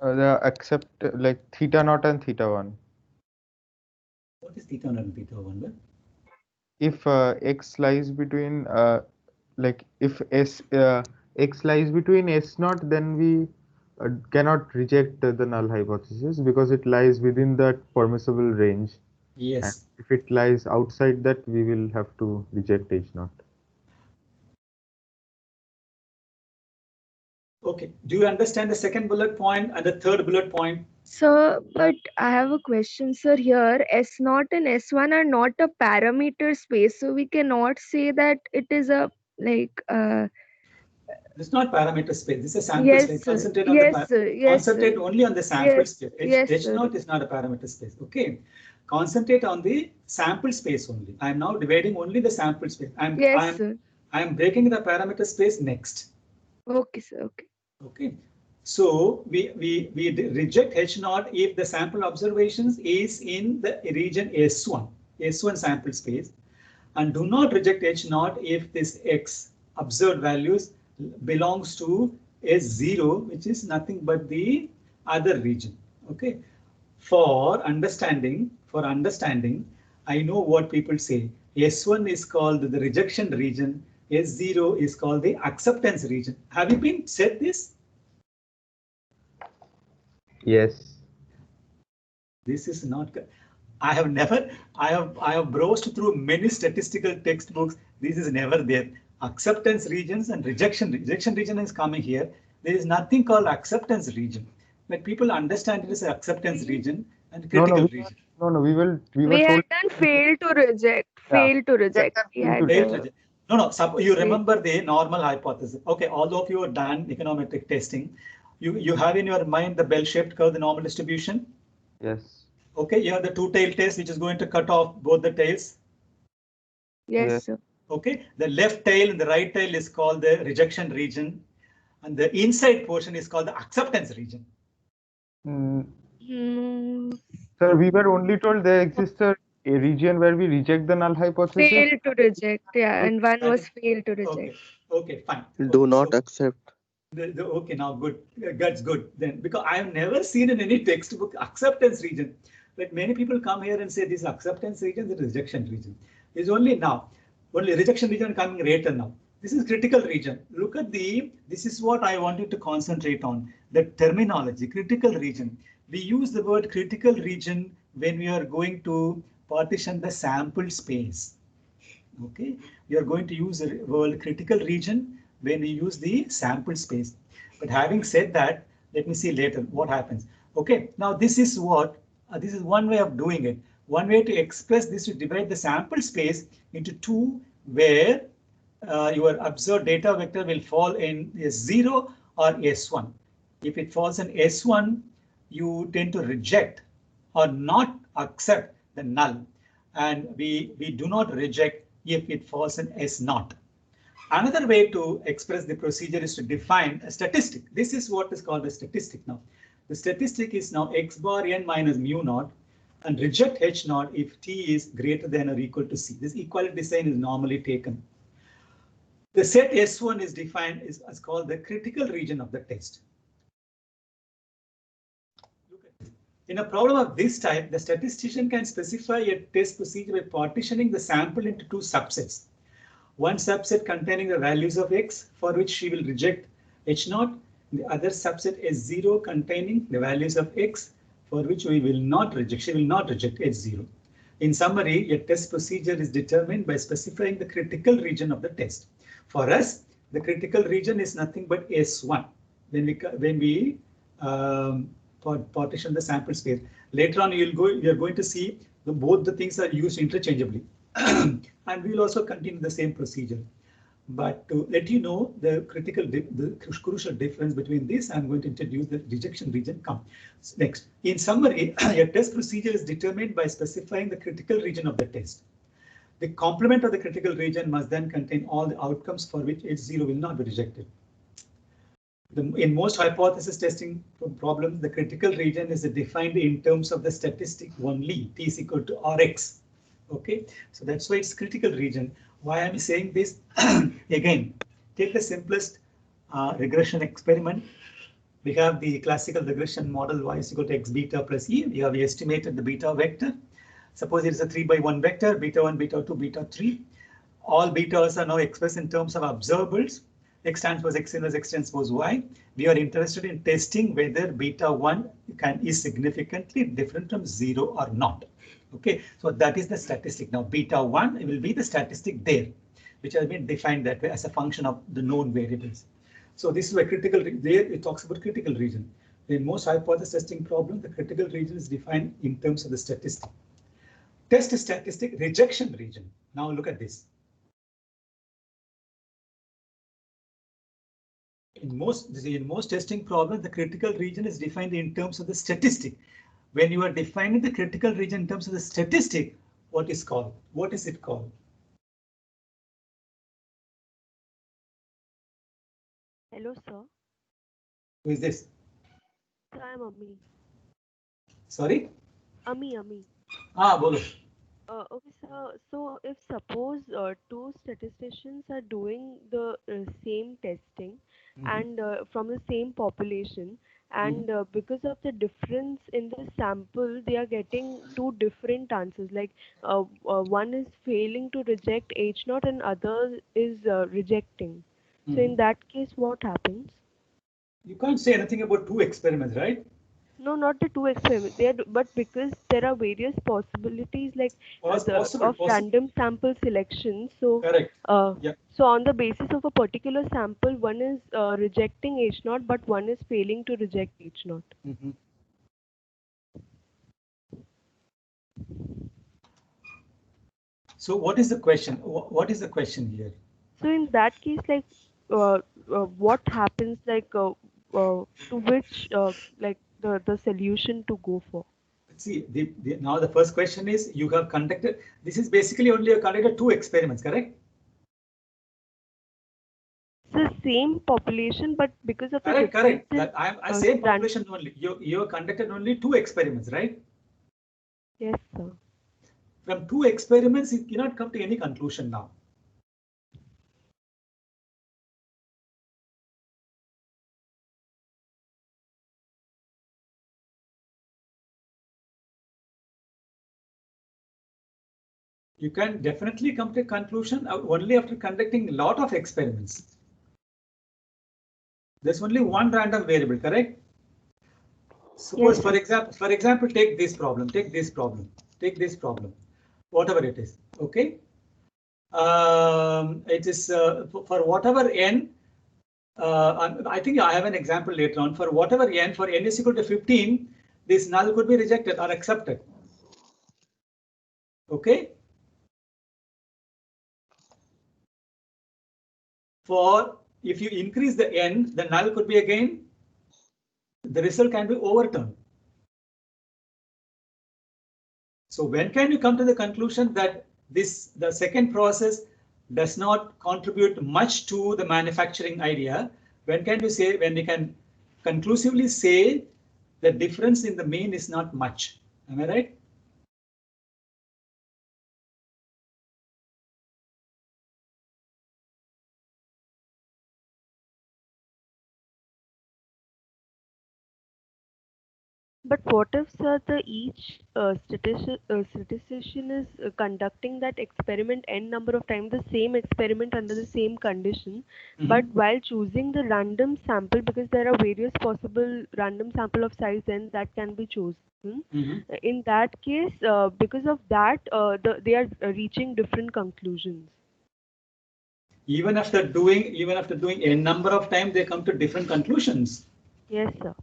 The accept like theta naught and theta 1. What is theta naught and theta 1? If x lies between like if x lies between s naught, then we cannot reject the null hypothesis because it lies within that permissible range. Yes. And if it lies outside that, we will have to reject h naught. Okay. Do you understand the second bullet point and the third bullet point? Sir, but I have a question, sir. Here, S0 and S1 are not a parameter space, so we cannot say that it is a like. It's not parameter space. This is a sample Yes, space. sir. Concentrate on Yes, the sir. Yes, concentrate sir. only on the sample Yes. space. Yes, H sir. naught is not a parameter space. Okay. Concentrate on the sample space only. I am now dividing only the sample space. Yes, sir. I am breaking the parameter space next. Okay, sir. Okay. Okay. So we reject H naught if the sample observations is in the region S1 sample space, and do not reject H naught if this X observed values belongs to S0, which is nothing but the other region. Okay. For understanding, I know what people say. S1 is called the rejection region. S0 is called the acceptance region. Have you been said this? Yes. This is not. I have browsed through many statistical textbooks. This is never there. Acceptance regions and rejection region is coming here. There is nothing called acceptance region. But people understand it as an acceptance region and critical region. No, we were We told had done fail to reject. Fail to reject. We had. No. You remember the normal hypothesis. Okay, all of you have done econometric testing. You have in your mind the bell-shaped curve, the normal distribution. Yes. Okay, you have the two-tailed test, which is going to cut off both the tails. Yes, sir. Okay, the left tail and the right tail is called the rejection region, and the inside portion is called the acceptance region. Sir, we were only told there exists a region where we reject the null hypothesis. Fail to reject, yeah, and one was fail to reject. Okay, fine. Do not accept. Okay, now good. That's good then, because I have never seen in any textbook acceptance region. But many people come here and say this acceptance region, the rejection region. Is only rejection region coming later now. This is critical region. Look at this is what I wanted to concentrate on, the terminology, critical region. We use the word critical region when we are going to partition the sample space. Okay, we are going to use the word critical region when we use the sample space. But having said that, let me see later what happens. Okay, now this is what, this is one way of doing it. One way to express this to divide the sample space into two, where your observed data vector will fall in S0 or S1. If it falls in S1, you tend to reject or not accept the null. And we do not reject if it falls in S0. Another way to express the procedure is to define a statistic. This is what is called a statistic now. The statistic is now x bar n minus mu naught, and reject h naught if t is greater than or equal to c. This equality sign is normally taken. The set S1 is defined as called the critical region of the test. Look at this. In a problem of this type, the statistician can specify a test procedure by partitioning the sample into two subsets. One subset containing the values of x, for which she will reject h naught. The other subset is 0 containing the values of x, for which we will not reject. She will not reject h0. In summary, a test procedure is determined by specifying the critical region of the test. For us, the critical region is nothing but S1 when we partition the sample space. Later on, you're going to see both the things are used interchangeably. And we'll also continue the same procedure. But to let you know the crucial difference between this, I'm going to introduce the rejection region. Next, in summary, a test procedure is determined by specifying the critical region of the test. The complement of the critical region must then contain all the outcomes for which H0 will not be rejected. In most hypothesis testing problems, the critical region is defined in terms of the statistic only, t is equal to Rx. Okay, so that's why it's critical region. Why I'm saying this? Again, take the simplest regression experiment. We have the classical regression model y is equal to x beta plus e. We have estimated the beta vector. Suppose it is a 3x1 vector, beta 1, beta 2, beta 3. All betas are now expressed in terms of observables. X transpose X inverse X transpose Y. We are interested in testing whether beta 1 is significantly different from 0 or not. Okay, so that is the statistic. Now beta 1 will be the statistic there, which has been defined that way as a function of the known variables. So this is a critical, there it talks about critical region. In most hypothesis testing problems, the critical region is defined in terms of the statistic. Test statistic rejection region. Now look at this. In most testing problems, the critical region is defined in terms of the statistic. When you are defining the critical region in terms of the statistic, what is it called? Hello, sir. Who is this? Sir, I'm Ami. Sorry? Ami. Bolo. Okay, sir. So if suppose two statisticians are doing the same testing and from the same population, and because of the difference in the sample, they are getting two different answers. Like one is failing to reject H0 and other is rejecting. So in that case, what happens? You can't say anything about two experiments, right? No, not the two experiments. But because there are various possibilities like random sample selection. So correct. So on the basis of a particular sample, one is rejecting H0, but one is failing to reject H0. So what is the question? What is the question here? So in that case, like what happens, like to which like the solution to go for? See, now the first question is you have conducted. This is basically only you conducted two experiments, correct? The same population, but because of the correct. I same population only. You have conducted only two experiments, right? Yes, sir. From two experiments, you cannot come to any conclusion now. You can definitely come to a conclusion only after conducting a lot of experiments. There's only one random variable, correct? Suppose, yes, for example, take this problem, whatever it is. Okay. It is for whatever n. I think I have an example later on. For whatever n, for n is equal to 15, this null could be rejected or accepted. Okay. For if you increase the n, the null could be again, the result can be overturned. So when can you come to the conclusion that the second process does not contribute much to the manufacturing idea? When can you say, when we can conclusively say the difference in the mean is not much? Am I right? But what if, sir, each statistician is conducting that experiment n number of times, the same experiment under the same condition, but while choosing the random sample, because there are various possible random sample of size n that can be chosen. In that case, because of that, they are reaching different conclusions. Even after doing a number of times, they come to different conclusions. Yes, sir.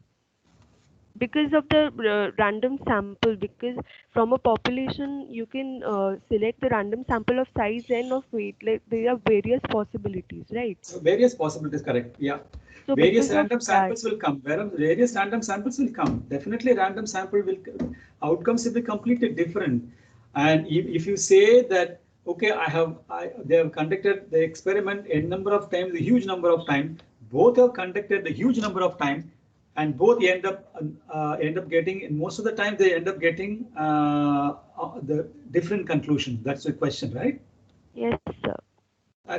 Because of the random sample, because from a population you can select the random sample of size n of weight. Like there are various possibilities, right? So various possibilities, correct? Yeah. So various random samples will come. Various random samples will come. Definitely, random sample will outcomes will be completely different. And if you say that okay, they have conducted the experiment a number of times, a huge number of times. Both have conducted a huge number of times. and both end up getting, most of the time they end up getting the different conclusion. That's the question, right? Yes, sir.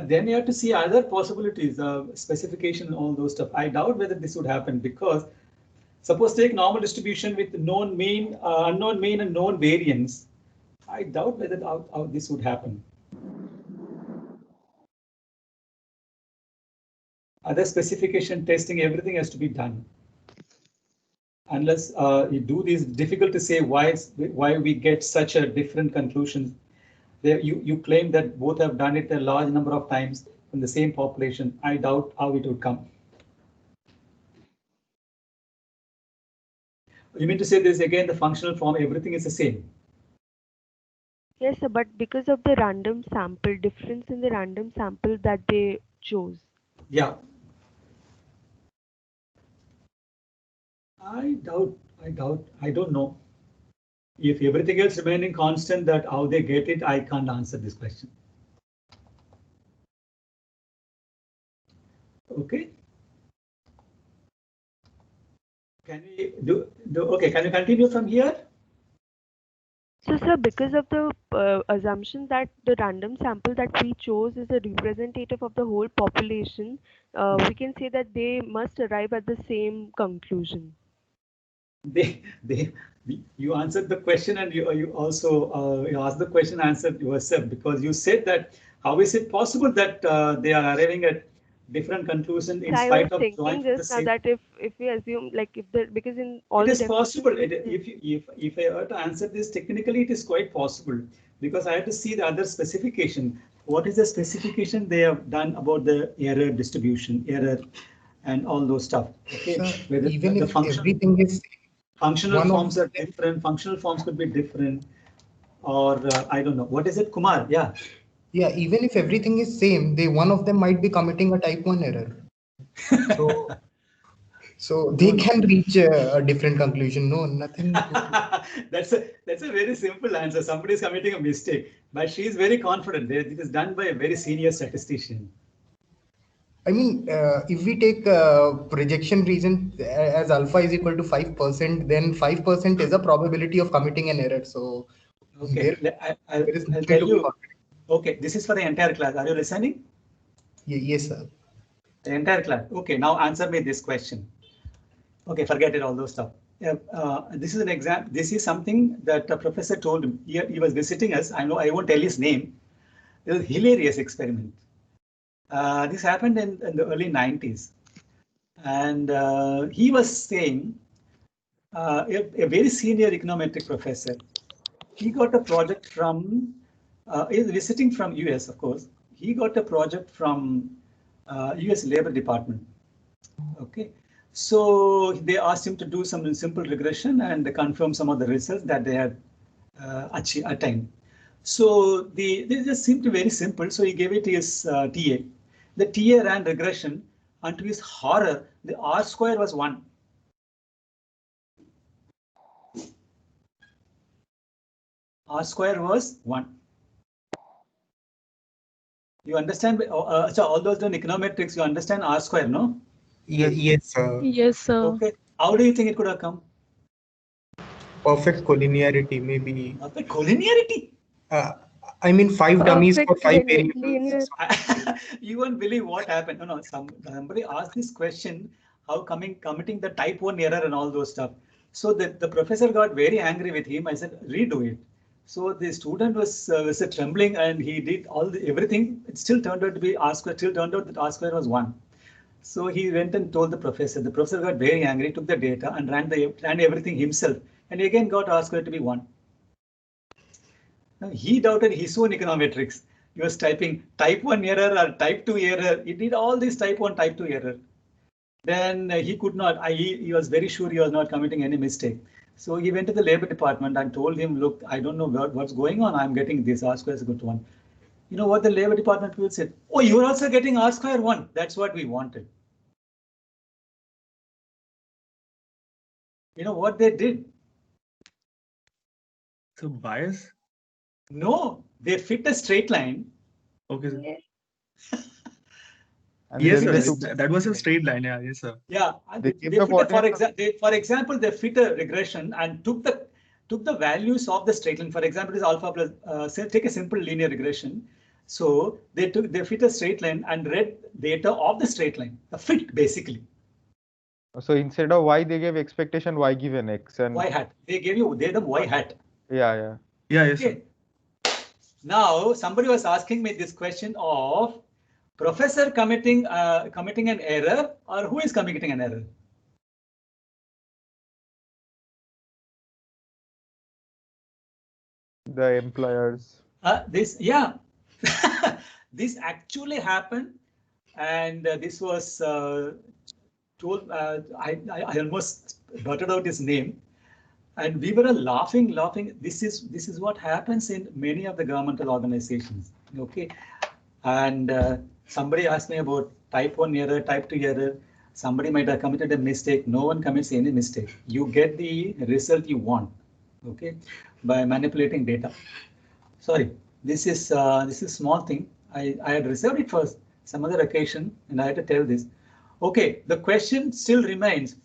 Then you have to see other possibilities, specification, all those stuff. I doubt whether this would happen, because suppose take normal distribution with known mean, unknown mean and known variance. I doubt whether how this would happen. Other specification testing, everything has to be done. Unless you do this, difficult to say why we get such a different conclusions. There, you claim that both have done it a large number of times in the same population. I doubt how it would come. You mean to say this again, the functional form, everything is the same? Yes, sir, but because of the random sample, difference in the random sample that they chose. Yeah. I don't know. If everything else remaining constant, that how they get it, I can't answer this question. Okay. Can we do okay, can we continue from here? So, sir, because of the assumption that the random sample that we chose is a representative of the whole population, we can say that they must arrive at the same conclusion. You answered the question, and you also you asked the question, answered yourself, because you said that how is it possible that they are arriving at different conclusion in I spite was of drawing thinking from the just now same. that if we assume, like, if the, because in all It the is possible. definitions, If I were to answer this technically, it is quite possible, because I have to see the other specification. What is the specification they have done about the error distribution, error, and all those stuff? Okay, Sir, even the if function, everything is functional one of forms are different. Functional forms could be different, or I don't know. What is it, Kumar? Yeah. yeah, even if everything is same, one of them might be committing a type 1 error. So they can reach a different conclusion. No, nothing. That's a very simple answer. Somebody is committing a mistake, but she is very confident. It is done by a very senior statistician. I mean, if we take projection region as alpha is equal to 5%, then 5% is a probability of committing an error. So okay, I'll tell you. Okay, this is for the entire class. Are you listening? Yes, sir. The entire class. Okay, now answer me this question. Okay, forget it, all those stuff. This is an exam. This is something that a professor told him. He was visiting us. I know I won't tell his name. It was a hilarious experiment. This happened in the early 90s. And he was saying, a very senior econometric professor, he got a project from, he's visiting from US, of course. He got a project from US Labor Department. Okay. So they asked him to do some simple regression and confirm some of the results that they had attained. So they just seemed to be very simple. So he gave it to his TA. The TA ran regression, and to his horror, the R square was 1. R square was 1. You understand? So all those done econometrics, you understand R square, no? Yes, sir. Yes, sir. Okay. How do you think it could have come? Perfect collinearity, maybe. Perfect collinearity? I mean, 5 dummies for 5 variables. Linear. You won't believe what happened. No, somebody asked this question, how committing the type 1 error and all those stuff. So the professor got very angry with him. I said, redo it. So the student was trembling, and he did everything. It still turned out to be R square. Still turned out that R square was 1. So he went and told the professor. The professor got very angry, took the data and ran everything himself, and again got R square to be 1. Now, he doubted his own econometrics. He was typing type 1 error or type 2 error. He did all this type 1, type 2 error. Then he could not. He was very sure he was not committing any mistake. So he went to the labor department and told him, look, I don't know what's going on. I'm getting this R square is equal to 1. You know what the labor department people said? Oh, you're also getting R square 1. That's what we wanted. You know what they did? So bias? No, they fit a straight line. Okay. And Yes, then sir. they This- took That was a straight line. Yeah, yes, sir. Yeah, and They they give the fit a, coordinate for example, they fit a regression and took the values of the straight line. For example, is alpha plus. Say, take a simple linear regression. So they fit a straight line and read data of the straight line. The fit basically. so instead of y, they gave expectation y given x and Y hat. They gave them Y hat. yeah. Yeah, yes, sir. Okay. Now somebody was asking me this question of professor committing an error, or who is committing an error? The employers. This actually happened, and this was told. I almost blurted out his name, and we were laughing. This is what happens in many of the governmental organizations. Okay, and somebody asked me about type 1 error, type 2 error. Somebody might have committed a mistake. No one commits any mistake. You get the result you want. Okay, by manipulating data. Sorry, this is small thing. I had reserved it for some other occasion, and I had to tell this. Okay, the question still remains.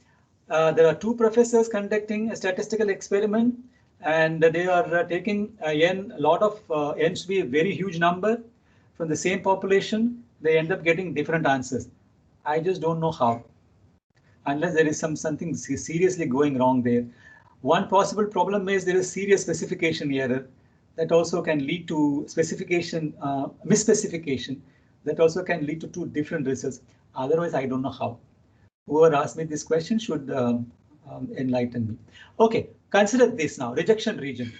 There are two professors conducting a statistical experiment, and they are taking a lot of n to be a very huge number from the same population. They end up getting different answers. I just don't know how, unless there is something seriously going wrong there. One possible problem is there is serious specification error that also can lead to specification misspecification that also can lead to two different results. Otherwise, I don't know how. Whoever asked me this question should enlighten me. Okay, consider this now, rejection region.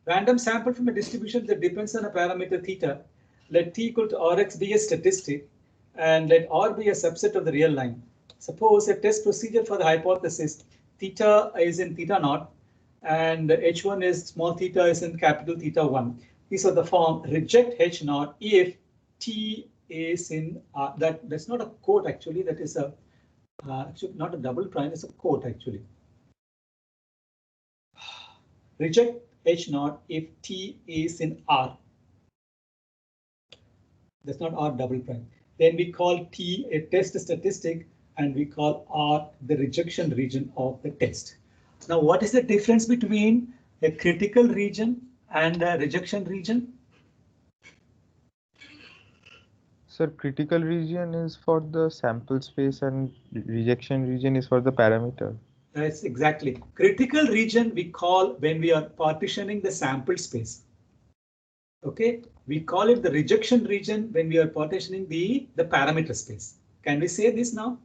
Random sample from a distribution that depends on a parameter theta. Let t equal to Rx be a statistic and let R be a subset of the real line. Suppose a test procedure for the hypothesis theta is in theta naught and H1 is small theta is in capital theta 1. These are the form reject H naught if T is in that's not a quote actually, that is a actually not a double prime, it's a quote actually. Reject H naught if T is in R. That's not R double prime. Then we call T a test statistic and we call R the rejection region of the test. Now, what is the difference between a critical region and a rejection region? Sir, critical region is for the sample space and rejection region is for the parameter. That's exactly. Critical region we call when we are partitioning the sample space. Okay, we call it the rejection region when we are partitioning the parameter space. Can we say this now?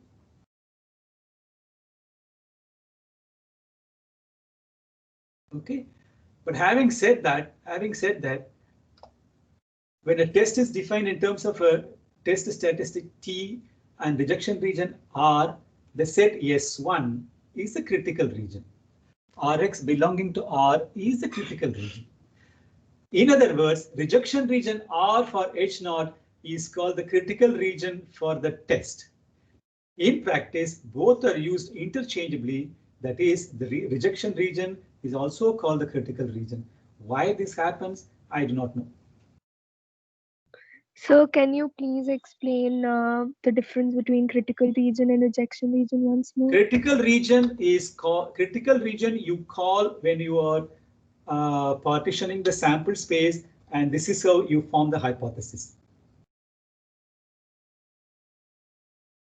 Okay, but having said that, when a test is defined in terms of a test statistic T and rejection region R, the set S1 is the critical region. Rx belonging to R is the critical region. In other words, rejection region R for H naught is called the critical region for the test. In practice, both are used interchangeably. That is, the rejection region is also called the critical region. Why this happens, I do not know. So can you please explain the difference between critical region and rejection region once more? Critical region is called you call when you are partitioning the sample space, and this is how you form the hypothesis.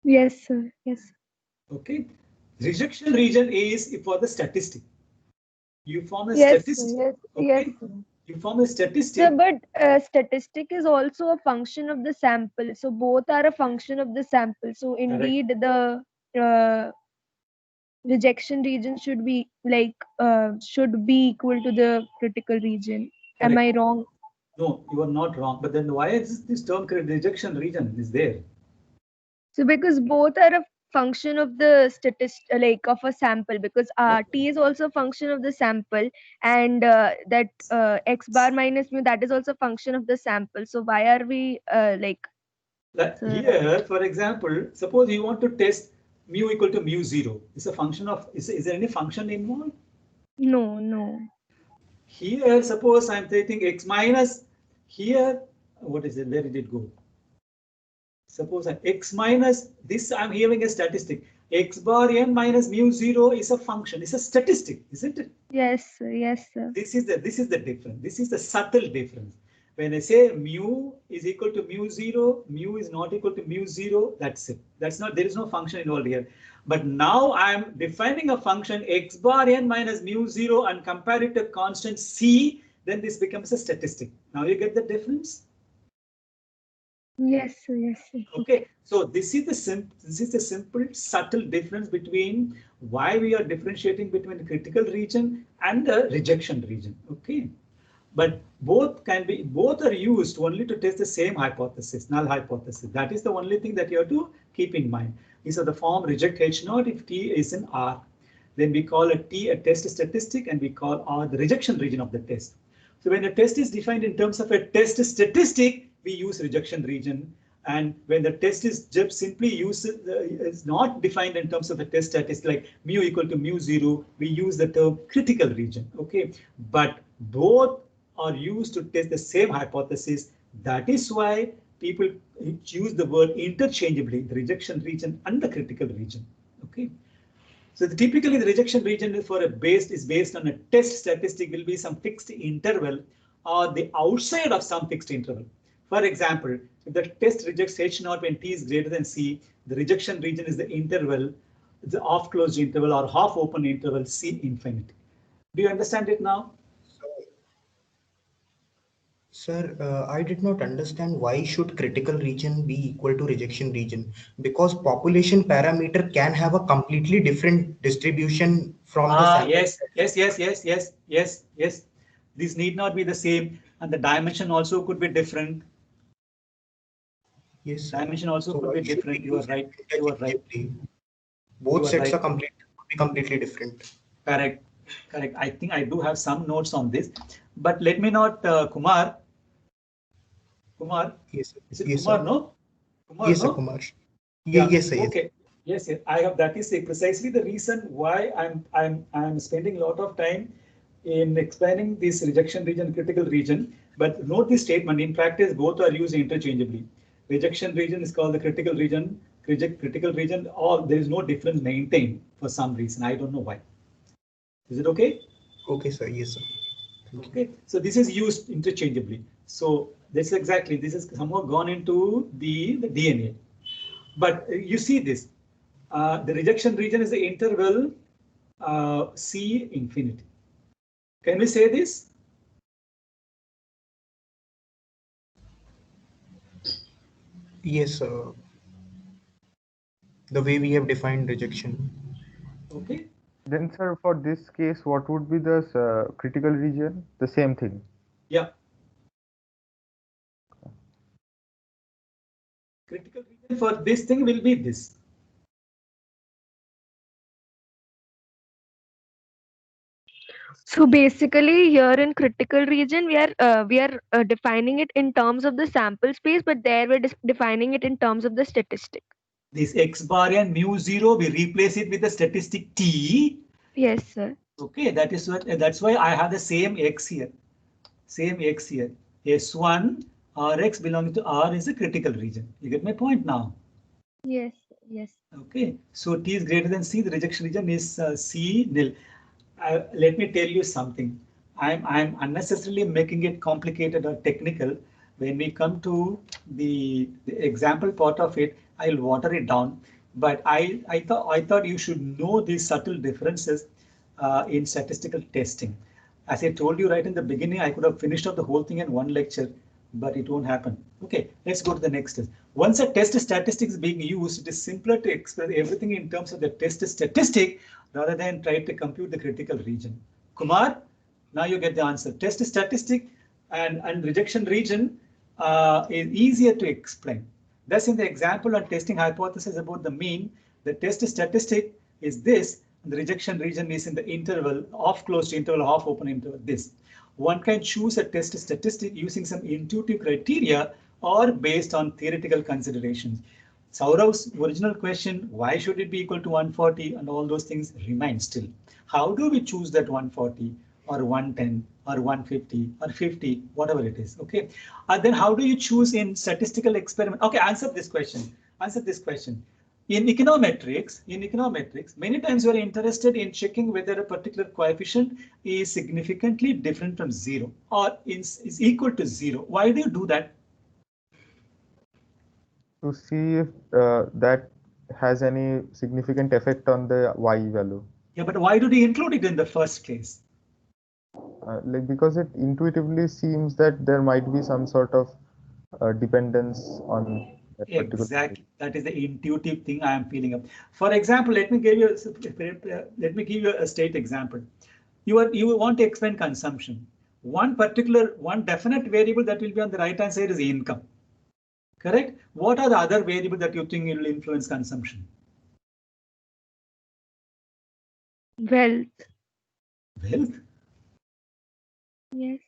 Yes, sir. Yes. Okay. Rejection region is for the statistic. You form a Yes, statistic. yes, okay? yes. You form a statistic. Sir, but statistic is also a function of the sample. So both are a function of the sample. So indeed, the rejection region should be equal to the critical region. Correct. Am I wrong? No, you are not wrong. But then why is this term rejection region is there? So because both are a function of the of a sample, because T is also a function of the sample, and that X bar minus mu, that is also a function of the sample. So why are we here, for example, suppose you want to test mu equal to mu 0. Is a function of, is there any function involved? No. Here, suppose I'm taking X minus, here, what is it? Where did it go? Suppose x minus this, I'm having a statistic. X bar n minus mu 0 is a function. It's a statistic, isn't it? Yes, sir. Yes, sir. This is the difference. This is the subtle difference. When I say mu is equal to mu 0, mu is not equal to mu 0. That's it. That's not. There is no function involved here. But now I'm defining a function x bar n minus mu 0 and compare it to constant c. Then this becomes a statistic. Now you get the difference. Yes, sir. Yes, sir. Okay, so this is the simple subtle difference between why we are differentiating between the critical region and the rejection region. Okay, but both are used only to test the same hypothesis, null hypothesis. That is the only thing that you have to keep in mind. These are the form reject H0 if T is in R. Then we call a T a test statistic and we call R the rejection region of the test. So when a test is defined in terms of a test statistic, we use rejection region. And when the test is just simply is not defined in terms of a test statistic like mu equal to mu 0, we use the term critical region. Okay, but both are used to test the same hypothesis. That is why people use the word interchangeably, the rejection region and the critical region. Okay. So typically the rejection region for is based on a test statistic will be some fixed interval or the outside of some fixed interval. For example, if the test rejects H0 when T is greater than C, the rejection region is the interval, the off closed interval or half open interval C infinity. Do you understand it now? Sir, I did not understand why should critical region be equal to rejection region, because population parameter can have a completely different distribution from the sample. Yes. These need not be the same, and the dimension also could be different. Yes, sir. Dimension also could be different. You are right. You are right. Both sets are completely different. Correct. I think I do have some notes on this, but let me not, Kumar. Yes, sir. Is it yes, Kumar? Sir. No. Kumar, yes, no? sir. Kumar. Yes, sir. Okay. Yes. I have. That is precisely the reason why I'm spending a lot of time in explaining this rejection region, critical region. But note this statement. In practice, both are used interchangeably. Rejection region is called the critical region. Critical region, or there is no difference maintained for some reason. I don't know why. Is it okay? Okay, sir. Yes, sir. Okay, so this is used interchangeably. So this is somehow gone into the DNA. But you see this, the rejection region is the interval C infinity. Can we say this? Yes, sir. The way we have defined rejection. Okay. Then, sir, for this case, what would be the critical region? The same thing. Yeah. Critical region for this thing will be this. So basically here in critical region, we are defining it in terms of the sample space, but there we're defining it in terms of the statistic. This x bar and mu 0, we replace it with the statistic T. Yes, sir. Okay, that's why I have the same x here. S1 Rx belonging to R is a critical region. You get my point now? Yes. Okay, so T is greater than C. The rejection region is C nil. Let me tell you something. I'm unnecessarily making it complicated or technical. When we come to the example part of it, I'll water it down. But I thought you should know these subtle differences in statistical testing. As I told you right in the beginning, I could have finished up the whole thing in one lecture, but it won't happen. Okay, let's go to the next test. Once a test statistic is being used, it is simpler to express everything in terms of the test statistic rather than try to compute the critical region. Kumar, now you get the answer. Test statistic and rejection region is easier to explain. Thus, in the example on testing hypothesis about the mean, the test statistic is this, and the rejection region is in the interval, off closed interval, half open interval, this. One can choose a test statistic using some intuitive criteria or based on theoretical considerations. Saurav's original question, why should it be equal to 140 and all those things remain still. How do we choose that 140 or 110 or 150 or 50, whatever it is. Okay. Then how do you choose in statistical experiment? Okay, answer this question. Answer this question. In econometrics, many times you are interested in checking whether a particular coefficient is significantly different from 0 or is equal to 0. Why do you do that? To see if that has any significant effect on the y value. Yeah, but why do you include it in the first place? Like because it intuitively seems that there might be some sort of dependence on that particular. Exactly, that is the intuitive thing I am feeling up. For example, let me give you a state example. You want to explain consumption. One definite variable that will be on the right hand side is income. Correct? What are the other variables that you think will influence consumption? Wealth. Wealth? Yes.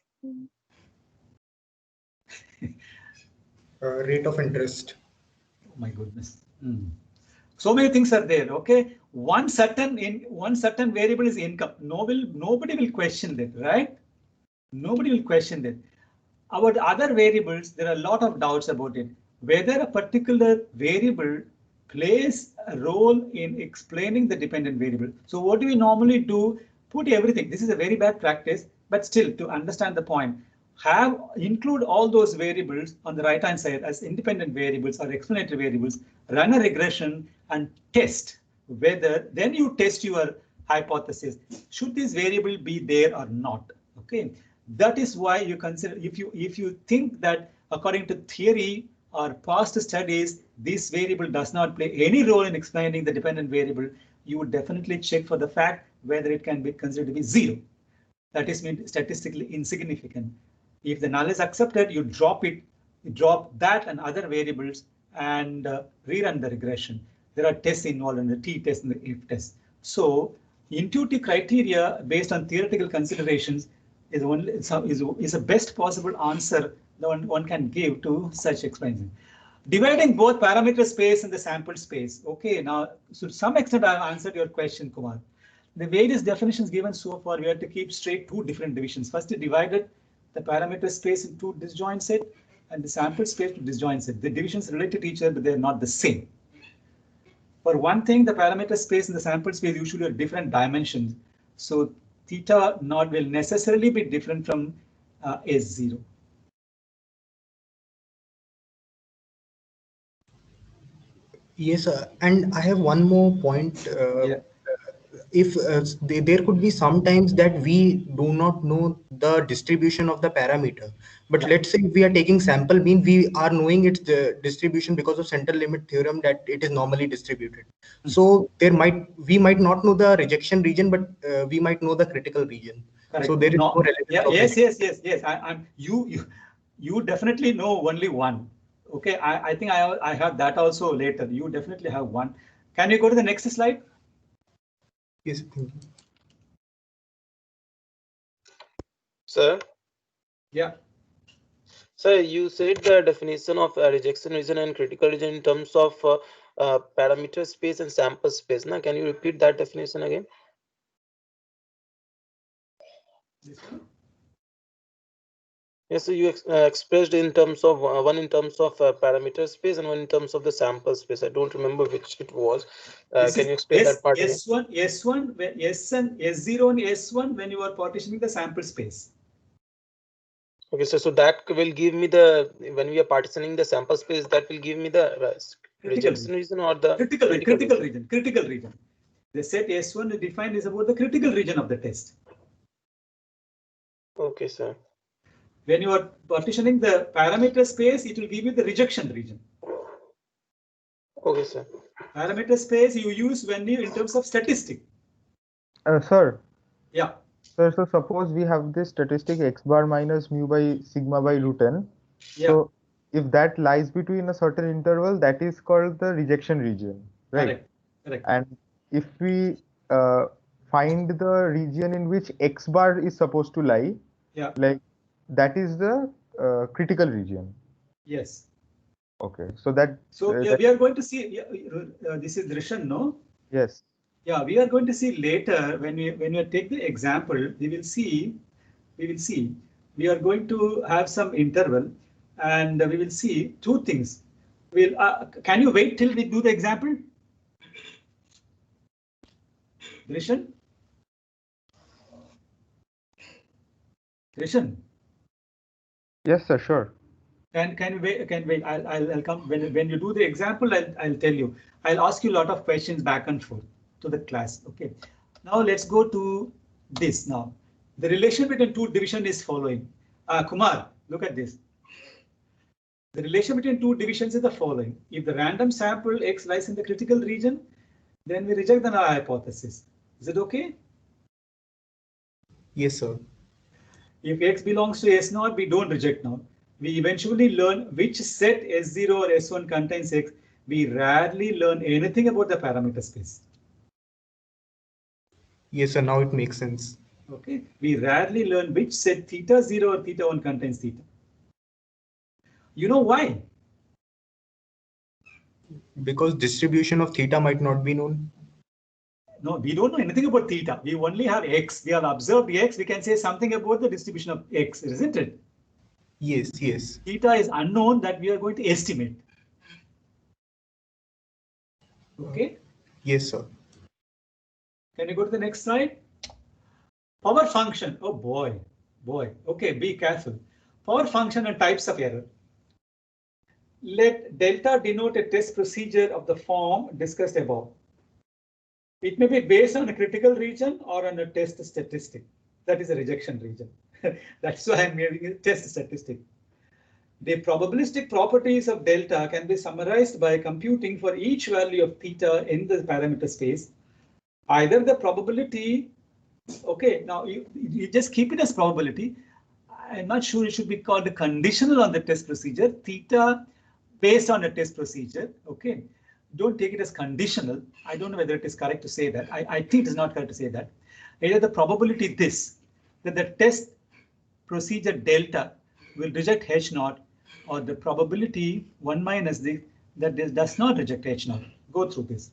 Rate of interest. Oh my goodness. So many things are there. Okay, one certain variable is income. Nobody will question that, right? Nobody will question that. About other variables, there are a lot of doubts about it. Whether a particular variable plays a role in explaining the dependent variable. So what do we normally do? Put everything. This is a very bad practice, but still to understand the point, include all those variables on the right hand side as independent variables or explanatory variables, run a regression and test whether, then you test your hypothesis. Should this variable be there or not? Okay. That is why you consider, if you think that according to theory or past studies, this variable does not play any role in explaining the dependent variable, you would definitely check for the fact whether it can be considered to be 0. That is statistically insignificant. If the null is accepted, you drop it, you drop that and other variables and rerun the regression. There are tests involved in the t-test and the if-test. So intuitive criteria based on theoretical considerations is a best possible answer that one can give to such experiments. Dividing both parameter space and the sample space. Okay, now to some extent I have answered your question, Kumar. The various definitions given so far, we have to keep straight 2 different divisions. First, we divided the parameter space into disjoint set and the sample space to disjoint set. The divisions relate to each other, but they are not the same. For one thing, the parameter space and the sample space usually are different dimensions. So theta naught will necessarily be different from S0. Yes, and I have one more point. Yeah. If there could be sometimes that we do not know the distribution of the parameter, but Yeah. let's say if we are taking sample mean, we are knowing its distribution because of central limit theorem that it is normally distributed. So we might not know the rejection region, but we might know the critical region. Correct. So there is no relevance. Yeah, yes. You definitely know only one. Okay, I think I have that also later. You definitely have one. Can you go to the next slide? Yes, thank you. Sir? Yeah. Sir, you said the definition of rejection region and critical region in terms of parameter space and sample space. Now, can you repeat that definition again? Yes, so you expressed in terms of one in terms of parameter space and one in terms of the sample space. I don't remember which it was. Can you explain that part again? S1, S1, S0 and S1 when you are partitioning the sample space. Okay, so that will give me the, when we are partitioning the sample space, that will give me the rejection region or the critical region. The set S1 defined is about the critical region of the test. Okay, sir. When you are partitioning the parameter space, it will give you the rejection region. Okay, sir. Parameter space you use when you in terms of statistic. Sir. Yeah. Sir, so suppose we have this statistic x bar minus mu by sigma by root n. Yeah. So if that lies between a certain interval, that is called the rejection region, right? Correct. And if we find the region in which x bar is supposed to lie, yeah, like that is the critical region. Yes. Okay, so that. So we are going to see. This is Drishan, no? Yes. Yeah, we are going to see later when we take the example, we will see we will see. We are going to have some interval, and we will see two things. We'll, can you wait till we do the example? Krishan? Krishan? Yes, sir, sure. Can wait? I'll come when you do the example. I'll tell you. I'll ask you a lot of questions back and forth to the class. Okay. Now let's go to this. Now the relation between two division is following. Kumar, look at this. The relation between two divisions is the following. If the random sample X lies in the critical region, then we reject the null hypothesis. Is it okay? Yes, sir. If X belongs to S0, we don't reject null. We eventually learn which set S0 or S1 contains X. We rarely learn anything about the parameter space. Yes, sir. Now it makes sense. Okay. We rarely learn which set theta 0 or theta 1 contains theta. You know why? Because distribution of theta might not be known. No, we don't know anything about theta. We only have X. We have observed X. We can say something about the distribution of X, isn't it? Yes, yes. Theta is unknown that we are going to estimate. Okay? Yes, sir. Can you go to the next slide? Power function. Oh boy. Okay, be careful. Power function and types of error. Let delta denote a test procedure of the form discussed above. It may be based on a critical region or on a test statistic. That is a rejection region. That's why I'm giving a test statistic. The probabilistic properties of delta can be summarized by computing for each value of theta in the parameter space. Either the probability, okay, now you just keep it as probability. I'm not sure it should be called a conditional on the test procedure, theta based on a test procedure, okay. Don't take it as conditional. I don't know whether it is correct to say that. I think it is not correct to say that. Either the probability that the test procedure delta will reject H0, or the probability 1 minus this that this does not reject H0. Go through this.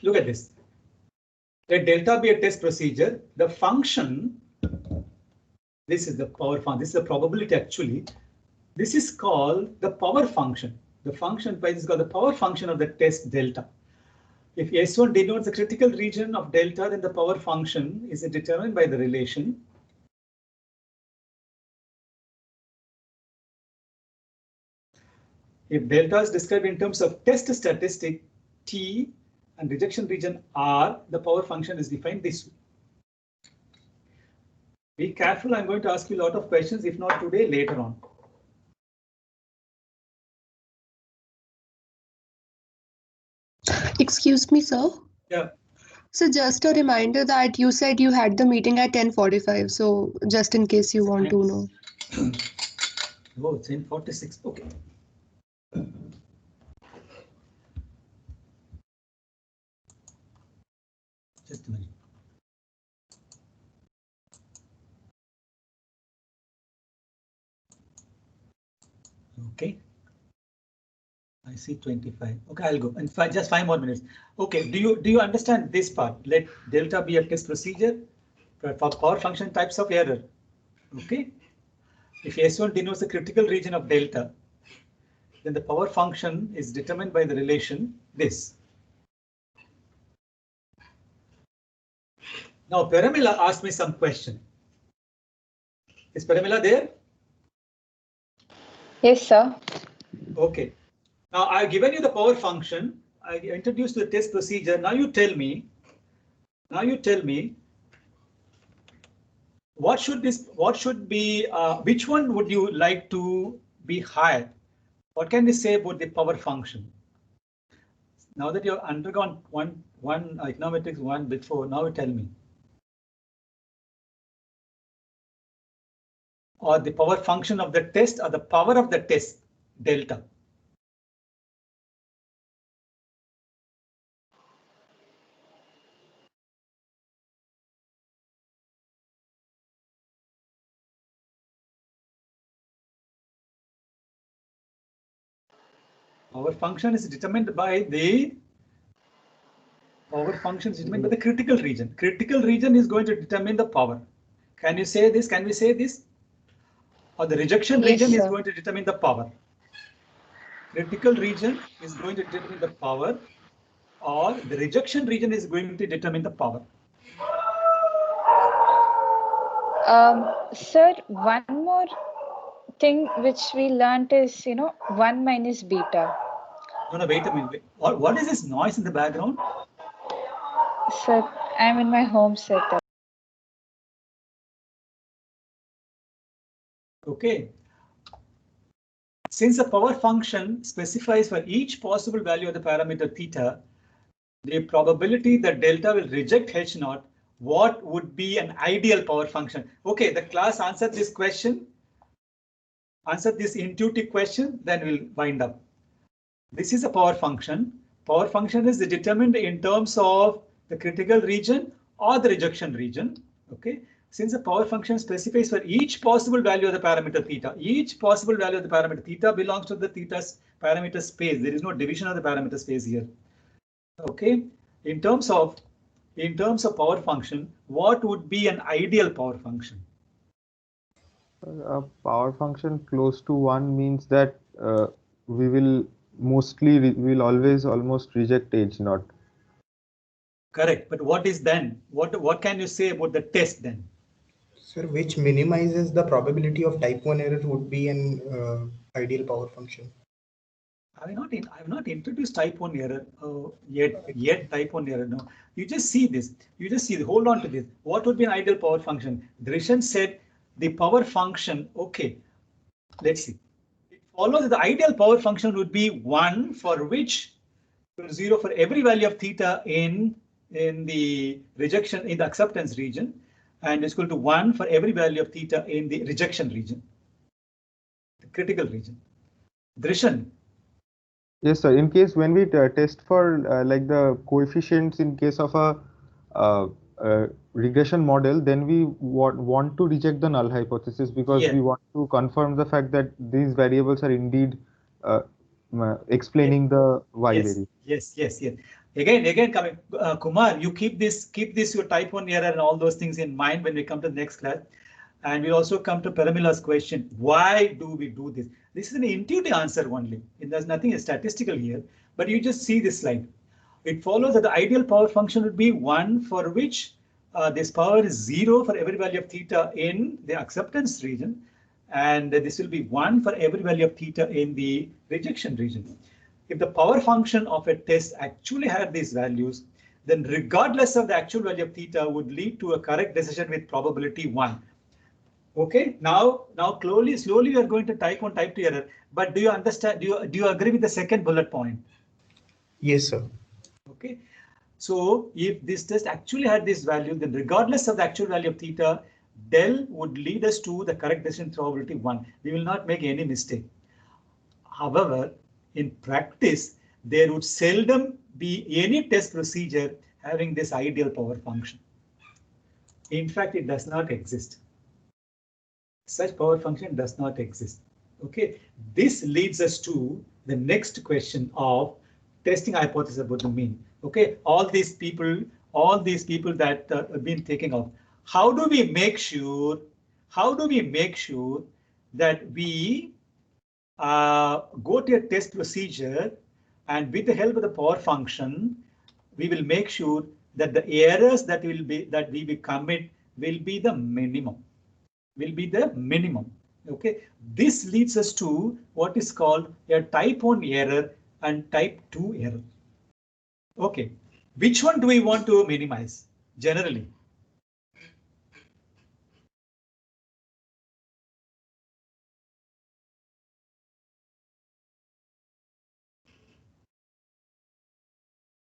Look at this. Let delta be a test procedure. The function, this is the power function. This is the probability actually. This is called the power function. The function is called the power function of the test delta. If S1 denotes the critical region of delta, then the power function is determined by the relation if delta is described in terms of test statistic T and rejection region R, the power function is defined this way. Be careful, I'm going to ask you a lot of questions, if not today, later on. Excuse me, sir. Yeah. So just a reminder that you said you had the meeting at 10:45. So just in case you want to know. Oh, it's 10:46. Okay. Just a minute. Okay. I see 25. Okay, I'll go. And just 5 more minutes. Okay, do you understand this part? Let delta be a test procedure for power function types of error. Okay. If S1 denotes the critical region of delta, then the power function is determined by the relation this. Now Paramila asked me some question. Is Paramila there? Yes, sir. Okay. Now I've given you the power function. I introduced the test procedure. Now you tell me. What should be? Which one would you like to be higher? What can we say about the power function? Now that you've undergone one one econometrics 1 before. Now tell me. Or the power function of the test or the power of the test delta. Power function is determined by the critical region. Critical region is going to determine the power. Can you say this? Can we say this? Or the rejection region is going to determine the power. Critical region is going to determine the power, or the rejection region is going to determine the power. Sir, one more thing which we learnt is, 1 minus beta. No, wait a minute. What is this noise in the background? Sir, I'm in my home setup. Okay. Since the power function specifies for each possible value of the parameter theta, the probability that delta will reject H naught, what would be an ideal power function? Okay, the class answered this question, answered this intuitive question, then we'll wind up. This is a power function. Power function is determined in terms of the critical region or the rejection region. Okay. Since the power function specifies for each possible value of the parameter theta, each possible value of the parameter theta belongs to the theta's parameter space. There is no division of the parameter space here. Okay. In terms of power function, what would be an ideal power function? A power function close to 1 means that we will always almost reject H naught. Correct. But what is then? What can you say about the test then? Sir, which minimizes the probability of type 1 error would be an ideal power function. I have not introduced type 1 error yet type 1 error. No, you just see this. You just see. Hold on to this. What would be an ideal power function? Drishan said the power function. Okay, let's see. It follows that the ideal power function would be 1 for which 0 for every value of theta in the rejection in the acceptance region, and it's equal to 1 for every value of theta in the rejection region, the critical region. Drishan. Yes, sir. In case when we test for like the coefficients in case of a regression model, then we want to reject the null hypothesis because we want to confirm the fact that these variables are indeed explaining the y variable. Yes. Again, coming, Kumar, you keep this your type 1 error and all those things in mind when we come to the next class. And we also come to Paramila's question. Why do we do this? This is an intuitive answer only. There's nothing statistical here, but you just see this slide. It follows that the ideal power function would be 1 for which this power is 0 for every value of theta in the acceptance region. And this will be 1 for every value of theta in the rejection region. If the power function of a test actually had these values, then regardless of the actual value of theta would lead to a correct decision with probability 1. Okay, now slowly we are going to type 1, type 2 error. But do you understand? Do you agree with the second bullet point? Yes, sir. Okay, so if this test actually had this value, then regardless of the actual value of theta, del would lead us to the correct decision probability 1. We will not make any mistake. However, in practice, there would seldom be any test procedure having this ideal power function. In fact, it does not exist. Such power function does not exist. Okay, this leads us to the next question of testing hypothesis about the mean. Okay, all these people that have been taking off. How do we make sure that we go to a test procedure, and with the help of the power function, we will make sure that the errors that we commit will be the minimum. Okay, this leads us to what is called a type 1 error and type 2 error. Okay, which one do we want to minimize generally?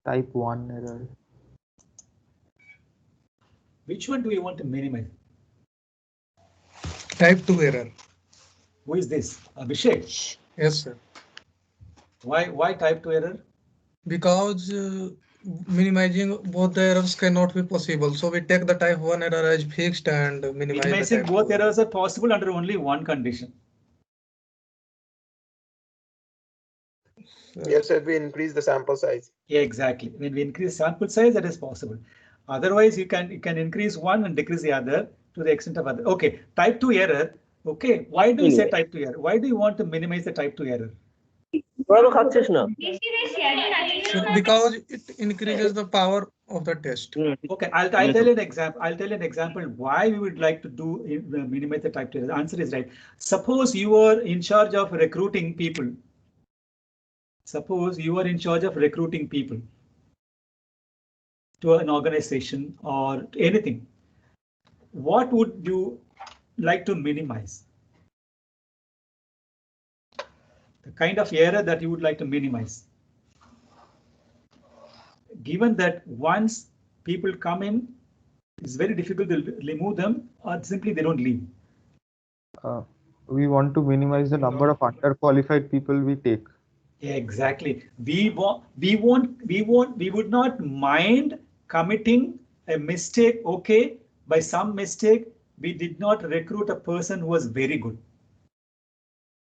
Type 1 error. Which one do we want to minimize? Type 2 error. Who is this? Abhishek? Yes, sir. Why type 2 error? Because minimizing both the errors cannot be possible. So we take the type 1 error as fixed and minimize Minimizing both errors are possible under only one condition. Yes, sir, we increase the sample size. Yeah, exactly. When we increase sample size, that is possible. Otherwise, you can increase one and decrease the other to the extent of other. Okay, type 2 error. Okay, why do you say type 2 error? Why do you want to minimize the type 2 error? Because it increases the power of the test. Okay, I'll tell you an example. I'll tell you an example why we would like to do minimize the type 2 error. The answer is right. Suppose you are in charge of recruiting people. Suppose you are in charge of recruiting people to an organization or anything. What would you like to minimize? The kind of error that you would like to minimize. Given that once people come in, it's very difficult to remove them, or simply they don't leave. We want to minimize the number of underqualified people we take. Exactly. We would not mind committing a mistake. Okay, by some mistake, we did not recruit a person who was very good.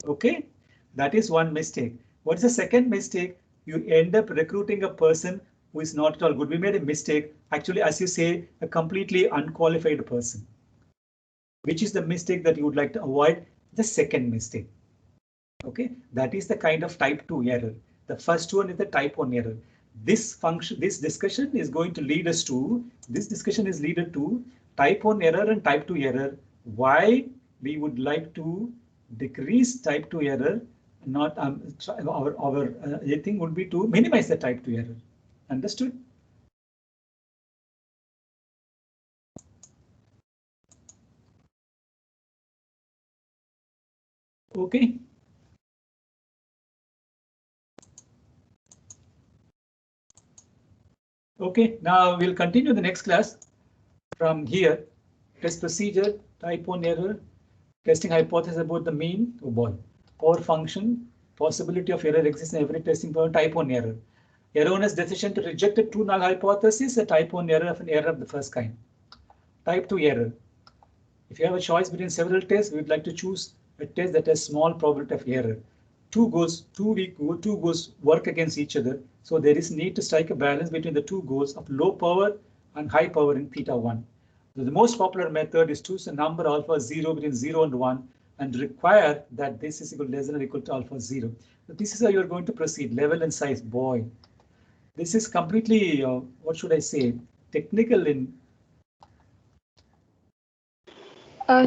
Okay, that is one mistake. What's the second mistake? You end up recruiting a person who is not at all good. We made a mistake. Actually, as you say, a completely unqualified person. Which is the mistake that you would like to avoid? The second mistake. Okay, that is the kind of type 2 error. The first one is the type 1 error. This discussion is going to lead us to, type 1 error and type 2 error. Why we would like to decrease type 2 error, not our thing would be to minimize the type 2 error. Understood? Okay. Okay, now we'll continue the next class from here. Test procedure, type 1 error, testing hypothesis about the mean, power function, possibility of error exists in every testing point, type 1 error. Erroneous decision to reject a true null hypothesis, a type 1 error of an error of the first kind. Type 2 error. If you have a choice between several tests, we would like to choose a test that has small probability of error. Two goals work against each other. So there is need to strike a balance between the two goals of low power and high power in θ1. So the most popular method is choose a number alpha 0 between 0 and 1 and require that this is less than or equal to alpha 0. So this is how you're going to proceed. Level and size, boy. This is completely, what should I say, technical in.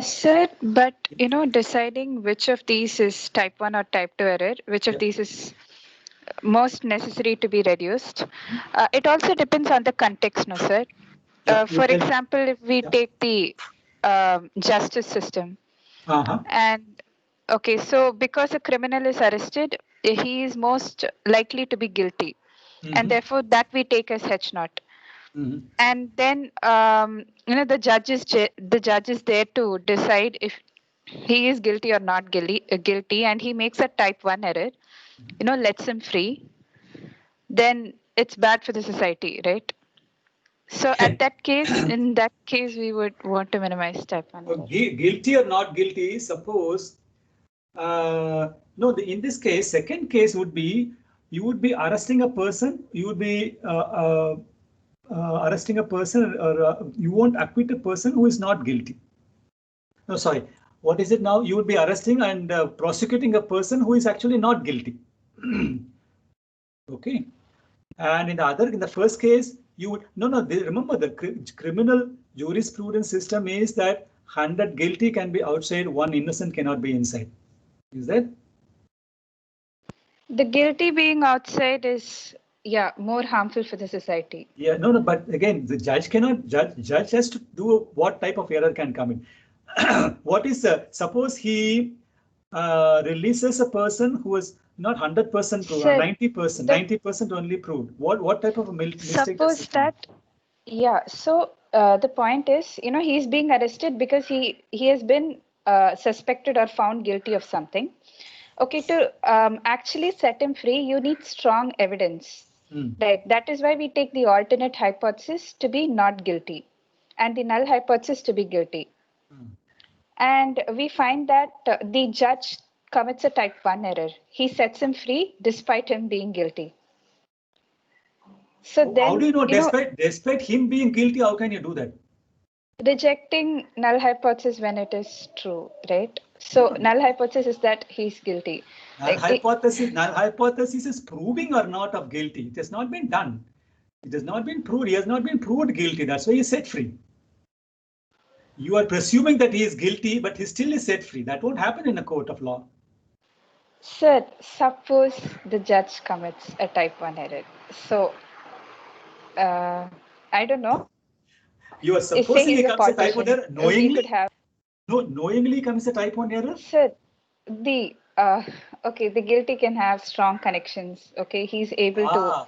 Sir, but deciding which of these is type 1 or type 2 error, which of these is most necessary to be reduced, it also depends on the context, no, sir? For example, if we take the justice system, and okay, so because a criminal is arrested, he is most likely to be guilty, and therefore that we take as H0. And then the judge is there to decide if he is guilty or not guilty, and he makes a type 1 error, lets him free, then it's bad for the society, right? So in that case, we would want to minimize type 1 error. Guilty or not guilty, suppose, in this case, second case would be, you would be arresting a person, you would be arresting a person, or you won't acquit a person who is not guilty. No, sorry. What is it now? You would be arresting and prosecuting a person who is actually not guilty. Okay. And in the first case, you would remember the criminal jurisprudence system is that 100 guilty can be outside, 1 innocent cannot be inside. Is that? The guilty being outside is more harmful for the society. Yeah, but again, the judge cannot judge has to do what type of error can come in. What is suppose he releases a person who is not 100% proved, 90%, 90% only proved. What type of a mistake? Suppose that Yeah, so the point is, he's being arrested because he has been suspected or found guilty of something. Okay, to actually set him free, you need strong evidence. Right. That is why we take the alternate hypothesis to be not guilty and the null hypothesis to be guilty. And we find that the judge commits a type 1 error. He sets him free despite him being guilty. So then, how do you know, despite him being guilty, how can you do that? Rejecting null hypothesis when it is true, right? So null hypothesis is that he's guilty. Null hypothesis is proving or not of guilty. It has not been done. It has not been proved. He has not been proved guilty. That's why he is set free. You are presuming that he is guilty, but he still is set free. That won't happen in a court of law. Sir, suppose the judge commits a type 1 error. So, I don't know. You are supposing he commits a type 1 error knowingly? No, knowingly commits a type 1 error? Sir, the guilty can have strong connections. Okay, he's able to.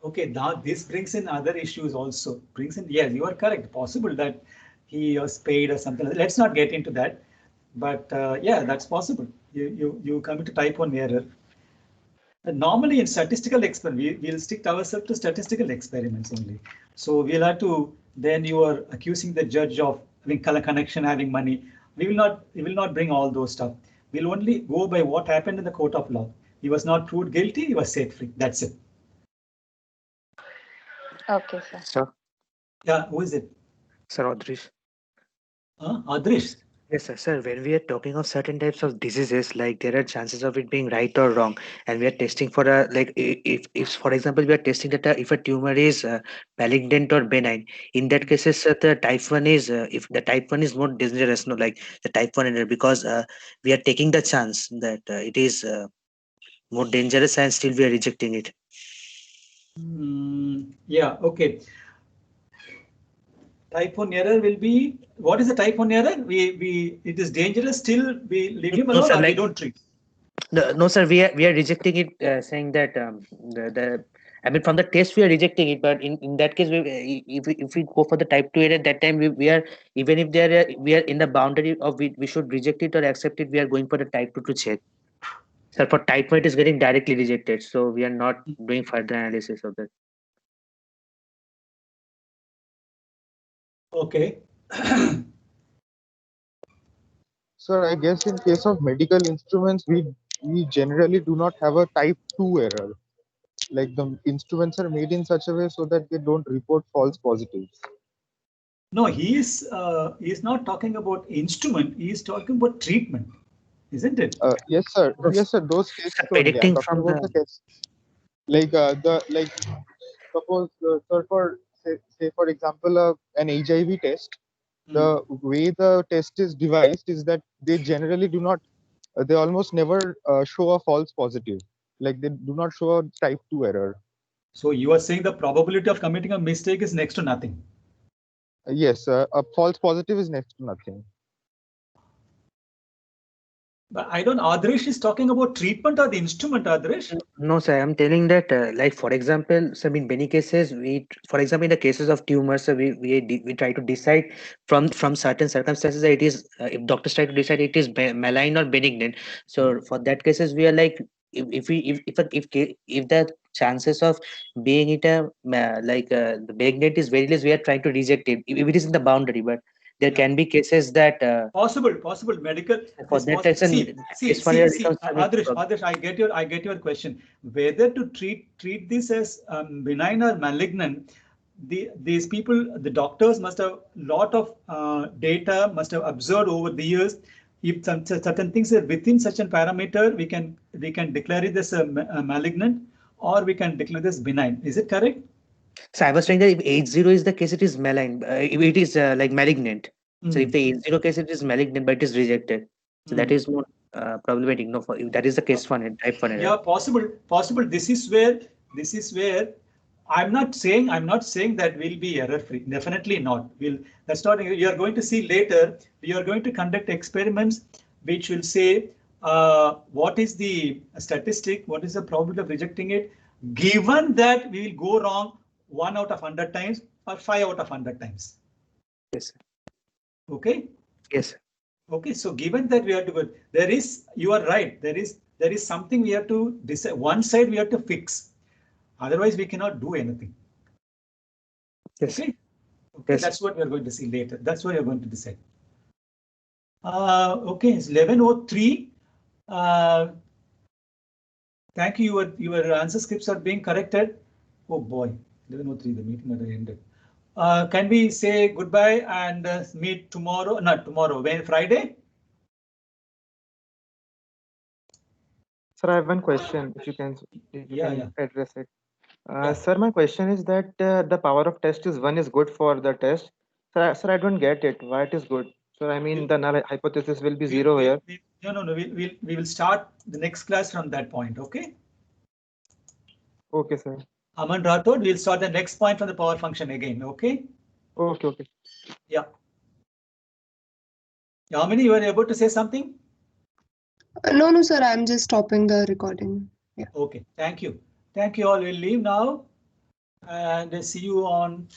Okay, now this brings in other issues also. Yes, you are correct. Possible that he was paid or something. Let's not get into that. But yeah, that's possible. You commit a type 1 error. Normally in statistical experiment, we'll stick ourselves to statistical experiments only. So we'll have to, then you are accusing the judge of having color connection, having money. We will not bring all those stuff. We'll only go by what happened in the court of law. He was not proved guilty, he was set free. That's it. Okay, sir. Sir. Yeah, who is it? Sir, Adrish. Adrish? Yes, sir. Sir, when we are talking of certain types of diseases, like there are chances of it being right or wrong, and we are testing for a, like if for example we are testing that if a tumor is malignant or benign, in that cases the type 1 is if the type 1 is more dangerous, no, like the type 1 error, because we are taking the chance that it is more dangerous and still we are rejecting it. Yeah, okay. Type 1 error will be, what is the type 1 error? It is dangerous, still we leave him alone, or we don't treat? No, sir, we are rejecting it, saying that I mean, from the test we are rejecting it, but in that case, if we go for the type 2 error, that time we are, even if we are in the boundary of we should reject it or accept it, we are going for the type 2 to check. Sir, for type 1 it is getting directly rejected, so we are not doing further analysis of that. Okay. Sir, I guess in case of medical instruments, we generally do not have a type 2 error. Like the instruments are made in such a way so that they don't report false positives. No, he is not talking about instrument. He is talking about treatment, isn't it? Yes, sir. Yes, sir. Those cases predicting from the tests. Like suppose sir, for say for example an HIV test, the way the test is devised is that they generally do not, they almost never show a false positive. Like they do not show a type 2 error. So you are saying the probability of committing a mistake is next to nothing. Yes, a false positive is next to nothing. But I don't, Adrish is talking about treatment or the instrument, Adrish? No, sir, I'm telling that, like, for example, so in many cases, for example, in the cases of tumors, we try to decide from certain circumstances that it is, if doctors try to decide it is malign or benignant. So for that cases, we are like, if the chances of being it the benignant is very less, we are trying to reject it if it is in the boundary, but there can be cases that possible medical. For that Adarsh, I get your question. Whether to treat this as benign or malignant, these people, the doctors must have lot of data, must have observed over the years. If certain things are within such a parameter, we can declare it as a malignant, or we can declare this benign. Is it correct? So I was saying that if H0 is the case, it is malign. If it is like malignant. So if the H0 case, it is malignant, but it is rejected. So that is more problematic. No, if that is the case for type 1 error. Yeah, possible. This is where I'm not saying that we'll be error free. Definitely not. That's not. You are going to see later. We are going to conduct experiments which will say what is the statistic, what is the probability of rejecting it, given that we will go wrong 1 out of 100 times. or 5 out of 100 times? Yes, sir. Okay. Yes, sir. Okay, so given that we have to go, there is, you are right, there is something we have to decide. One side we have to fix, otherwise we cannot do anything. Yes. Okay, Yes. that's what we are going to see later. That's what we are going to decide. Okay, it's 11:03. Thank you. Your answer scripts are being corrected. Oh boy, 11:03. The meeting had ended. Can we say goodbye and meet tomorrow? Not tomorrow. When? Friday? Sir, I have one question. If you can Yeah. address it. Yeah. Sir, my question is that the power of test is 1 is good for the test. Sir, I don't get it. Why it is good? So I mean the null hypothesis will be 0 here. No. We will start the next class from that point. Okay. Okay, sir. Aman Rathod, we'll start the next point from the power function again. Okay. Okay. Yeah. Yamini, you were able to say something? No, sir. I'm just stopping the recording. Yeah. Okay. Thank you. Thank you all. We'll leave now and see you on